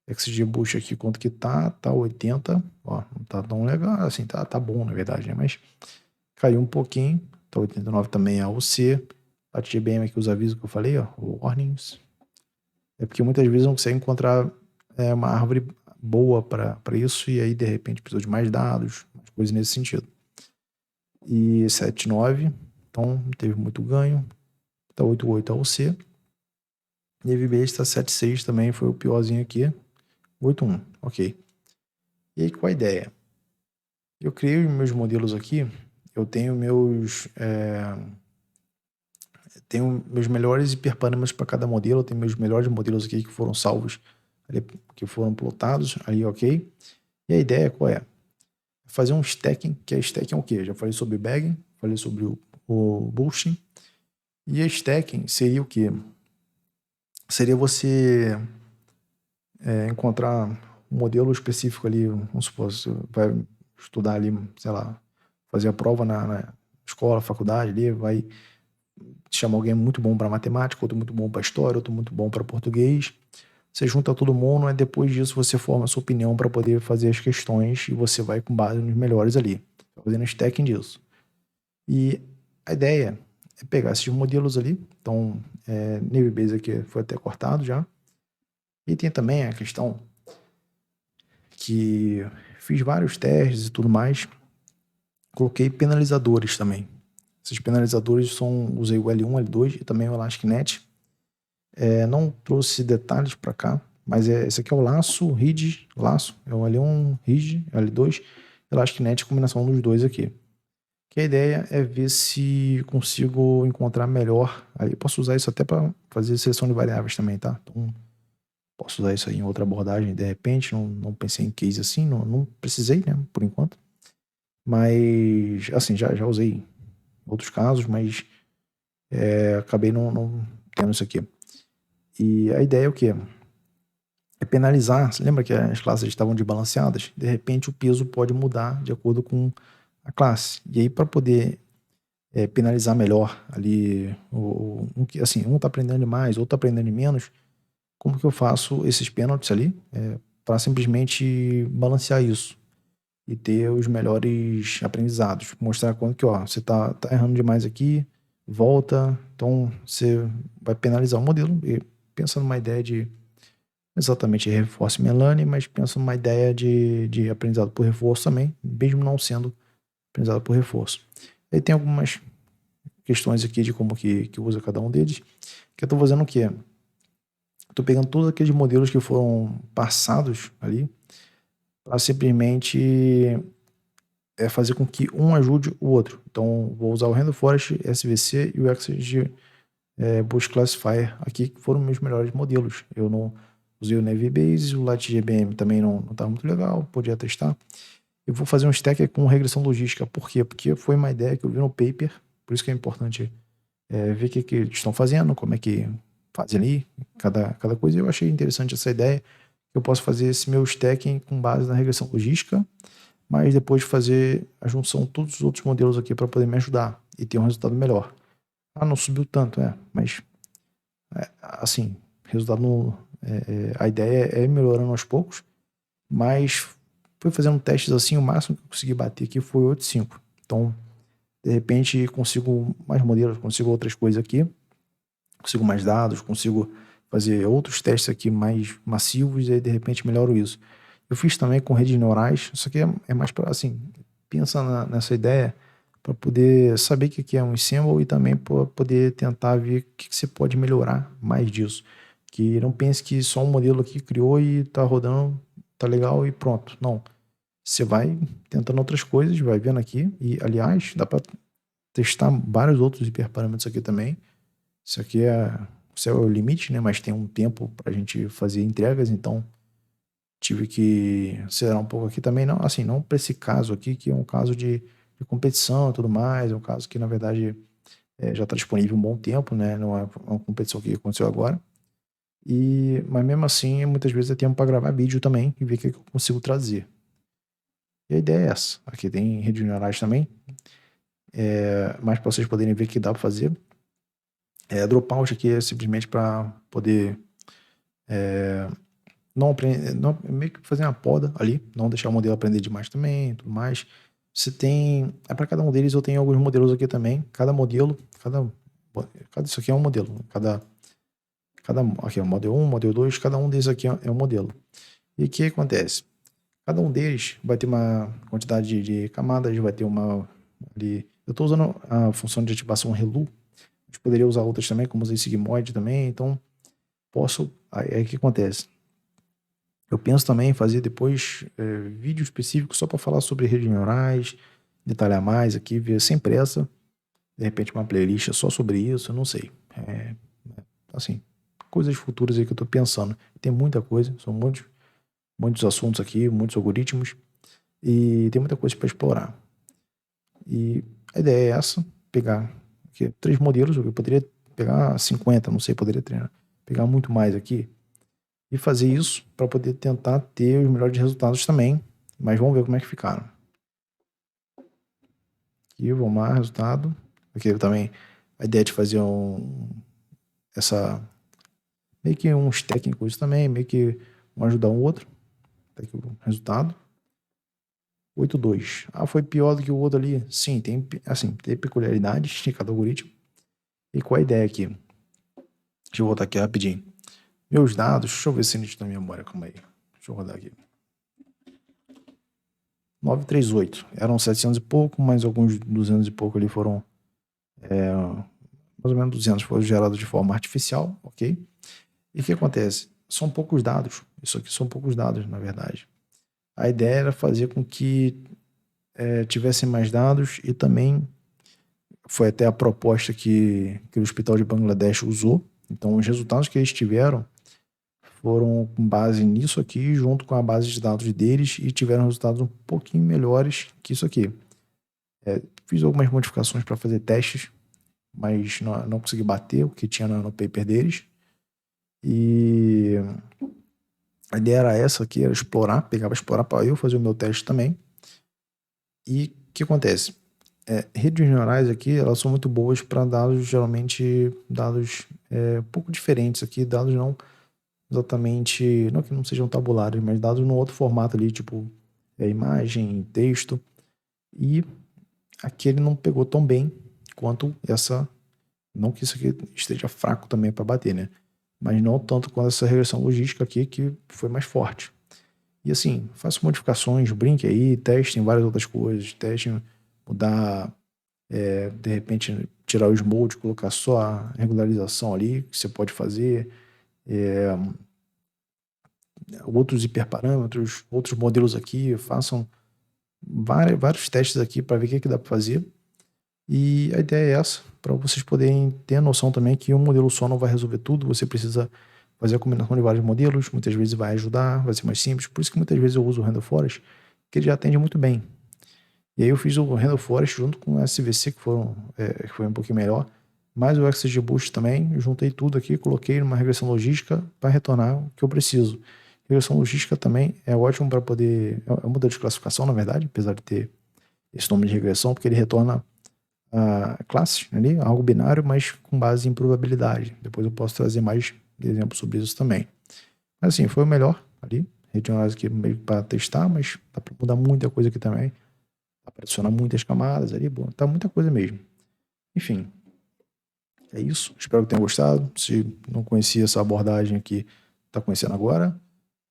XG Boost aqui, quanto que tá? Tá 80. Ó, não tá tão legal, assim, tá bom na verdade, né? Mas caiu um pouquinho. Tá 89 também a OC. A TGBM aqui, os avisos que eu falei, ó, warnings. É porque muitas vezes não consegue encontrar uma árvore boa para isso e aí de repente precisa de mais dados, mais coisas nesse sentido. E 79, então teve muito ganho. Tá 88 a OC. E a VBA está 76 também, foi o piorzinho aqui. 81, ok. E aí qual a ideia? Eu criei os meus modelos aqui, eu tenho tenho meus melhores hiperparâmetros para cada modelo, eu tenho meus melhores modelos aqui que foram salvos, ali, que foram plotados, aí ok. E a ideia qual é? Fazer um stacking, que a stacking é o quê? Já falei sobre bagging, falei sobre o boosting. E a stacking seria o quê? Seria você encontrar um modelo específico ali, vamos supor, você vai estudar ali, sei lá, fazer a prova na escola, faculdade ali, vai chamar alguém muito bom para matemática, outro muito bom para história, outro muito bom para português. Você junta todo mundo e depois disso você forma a sua opinião para poder fazer as questões e você vai com base nos melhores ali, fazendo stacking disso. E a ideia é pegar esses modelos ali, então Navy Base aqui foi até cortado já, e tem também a questão que fiz vários testes e tudo mais, coloquei penalizadores também. Esses penalizadores usei o L1, L2 e também o ElasticNet. Não trouxe detalhes para cá, mas esse aqui é o laço, RID, laço, é o L1, RID, L2, ElasticNet, combinação dos dois aqui. Que a ideia é ver se consigo encontrar melhor. Aí posso usar isso até para fazer seleção de variáveis também, tá? Então, posso usar isso aí em outra abordagem, de repente, não pensei em case assim, não precisei, né, por enquanto. Mas, assim, já usei em outros casos, mas acabei não tendo isso aqui. E a ideia é o quê? É penalizar. Você lembra que as classes estavam desbalanceadas? De repente, o peso pode mudar de acordo com a classe. E aí, para poder penalizar melhor ali, assim, um tá aprendendo demais, outro tá aprendendo menos, como que eu faço esses pênaltis ali para simplesmente balancear isso e ter os melhores aprendizados, mostrar quando que, ó, você tá errando demais aqui, volta, então você vai penalizar o modelo e pensa numa ideia de exatamente reinforcement learning, mas penso numa ideia de aprendizado por reforço também, mesmo não sendo aprendizado por reforço. Aí tem algumas questões aqui de como que usa cada um deles, que eu estou fazendo o quê? Estou pegando todos aqueles modelos que foram passados ali para simplesmente fazer com que um ajude o outro. Então, vou usar o Random Forest, SVC e o XG Boost Classifier aqui, que foram meus melhores modelos. Eu não usei o Navy Base, o LightGBM também não estava muito legal, podia testar. Eu vou fazer um stack com regressão logística. Por quê? Porque foi uma ideia que eu vi no paper, por isso que é importante ver o que eles estão fazendo, como é que fazem ali, cada coisa. Eu achei interessante essa ideia. Eu posso fazer esse meu stacking com base na regressão logística, mas depois fazer a junção de todos os outros modelos aqui para poder me ajudar e ter um resultado melhor. Ah, não subiu tanto, mas assim, resultado a ideia é ir melhorando aos poucos, mas fui fazendo testes assim, o máximo que eu consegui bater aqui foi 8,5. Então, de repente, consigo mais modelos, consigo outras coisas aqui, consigo mais dados, consigo fazer outros testes aqui mais massivos e aí, de repente, melhoro isso. Eu fiz também com redes neurais, isso aqui é mais para, assim, pensa nessa ideia para poder saber o que é um ensemble e também para poder tentar ver o que você pode melhorar mais disso. Que não pense que só um modelo aqui criou e tá rodando, tá legal e pronto. Não. Você vai tentando outras coisas, vai vendo aqui. E, aliás, dá para testar vários outros hiperparâmetros aqui também. Isso aqui esse é o limite, né? Mas tem um tempo para a gente fazer entregas, então tive que acelerar um pouco aqui também. Não, assim, não para esse caso aqui, que é um caso de competição e tudo mais. É um caso que, na verdade, já está disponível um bom tempo, né? Não é uma competição que aconteceu agora. Mas mesmo assim, muitas vezes é tempo para gravar vídeo também e ver o que eu consigo trazer. E a ideia é essa. Aqui tem redes neurais também. Mas para vocês poderem ver que dá para fazer. Dropout aqui é simplesmente para poder meio que fazer uma poda ali, não deixar o modelo aprender demais também, tudo mais. Você tem, para cada um deles eu tenho alguns modelos aqui também. Cada modelo, isso aqui é um modelo. Aqui é o modelo 1, modelo 2, cada um desses aqui é um modelo. E o que acontece? Cada um deles vai ter uma quantidade de camadas, vai ter uma ali. Eu estou usando a função de ativação ReLU. Eu poderia usar outras também, como usei Sigmoid também, então posso. Aí o que acontece? Eu penso também em fazer depois vídeo específico só para falar sobre redes neurais, detalhar mais aqui, ver sem pressa. De repente uma playlist só sobre isso, eu não sei. Assim, coisas futuras aí que eu estou pensando. Tem muita coisa, são muitos assuntos aqui, muitos algoritmos e tem muita coisa para explorar. E a ideia é essa, pegar aqui 3 modelos, eu poderia pegar 50, não sei, poderia treinar, pegar muito mais aqui e fazer isso para poder tentar ter os melhores resultados também, mas vamos ver como é que ficaram. Aqui, vamos lá, resultado. Aqui também a ideia de fazer meio que uns técnicos também, meio que um ajudar um outro. Tá aqui o resultado. 8,2. Ah, foi pior do que o outro ali? Sim, tem peculiaridades de cada algoritmo. E qual a ideia aqui? Deixa eu voltar aqui rapidinho. Meus dados, deixa eu ver se a gente tem memória, calma aí. Deixa eu rodar aqui. 938. Eram 700 e pouco, mas alguns 200 e pouco ali foram mais ou menos 200 foram gerados de forma artificial, ok? E o que acontece? São poucos dados. Isso aqui são poucos dados, na verdade. A ideia era fazer com que tivessem mais dados e também foi até a proposta que o Hospital de Bangladesh usou. Então, os resultados que eles tiveram foram com base nisso aqui, junto com a base de dados deles, e tiveram resultados um pouquinho melhores que isso aqui. Fiz algumas modificações para fazer testes, mas não consegui bater o que tinha no paper deles. E a ideia era essa aqui, era explorar para eu fazer o meu teste também. E o que acontece? Redes neurais aqui, elas são muito boas para dados, geralmente dados um pouco diferentes aqui, dados não exatamente, não que não sejam tabulares, mas dados num outro formato ali, tipo imagem, texto. E aqui ele não pegou tão bem quanto essa. Não que isso aqui esteja fraco também para bater, né? mas não tanto quanto essa regressão logística aqui, que foi mais forte. E assim, faça modificações, brinque aí, testem várias outras coisas, testem mudar, de repente, tirar o smooth, colocar só a regularização ali, que você pode fazer, outros hiperparâmetros, outros modelos aqui, façam vários testes aqui para ver o que dá para fazer. E a ideia é essa, para vocês poderem ter a noção também que um modelo só não vai resolver tudo, você precisa fazer a combinação de vários modelos, muitas vezes vai ajudar, vai ser mais simples, por isso que muitas vezes eu uso o Random Forest, que ele já atende muito bem. E aí eu fiz o Random Forest junto com o SVC, que foi um pouquinho melhor, mas o XGBoost também, eu juntei tudo aqui, coloquei numa regressão logística para retornar o que eu preciso. Regressão logística também é ótimo para poder, é um modelo de classificação, na verdade, apesar de ter esse nome de regressão, porque ele retorna classes ali, algo binário, mas com base em probabilidade. Depois eu posso trazer mais exemplos sobre isso também. Mas assim, foi o melhor ali. Regionalize aqui meio para testar, mas dá para mudar muita coisa aqui também. Dá para adicionar muitas camadas ali, bom, tá muita coisa mesmo. Enfim, é isso. Espero que tenham gostado. Se não conhecia essa abordagem aqui, tá conhecendo agora.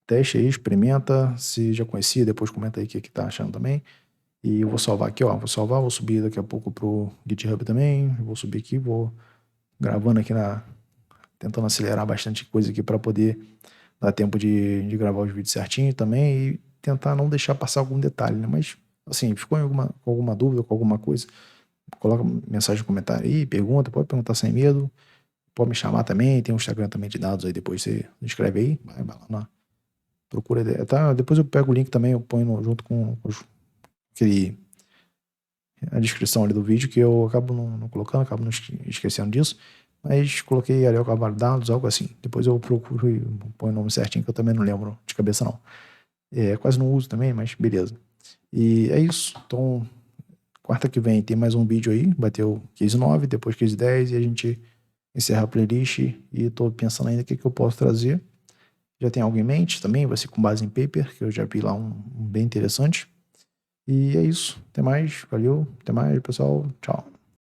Teste aí, experimenta. Se já conhecia, depois comenta aí o que tá achando também. E eu vou salvar aqui, ó. Vou salvar, vou subir daqui a pouco pro GitHub também. Vou subir aqui, vou gravando aqui tentando acelerar bastante coisa aqui para poder dar tempo de gravar os vídeos certinho também e tentar não deixar passar algum detalhe, né? Mas, assim, ficou com alguma dúvida, com alguma coisa, coloca mensagem no comentário aí, pergunta, pode perguntar sem medo. Pode me chamar também, tem um Instagram também de dados aí, depois você escreve aí, vai lá na procura, tá? Depois eu pego o link também, eu ponho junto com a descrição ali do vídeo, que eu acabo não colocando, acabo não esquecendo disso, mas coloquei Ariel Carvalho Dados, algo assim. Depois eu procuro e ponho o nome certinho, que eu também não lembro de cabeça não. Quase não uso também, mas beleza. E é isso. Então, quarta que vem tem mais um vídeo aí, vai ter o Case 9, depois Case 10, e a gente encerra a playlist, e tô pensando ainda o que eu posso trazer. Já tem algo em mente também, vai ser com base em paper, que eu já vi lá um bem interessante. E é isso. Até mais. Valeu. Até mais, pessoal. Tchau.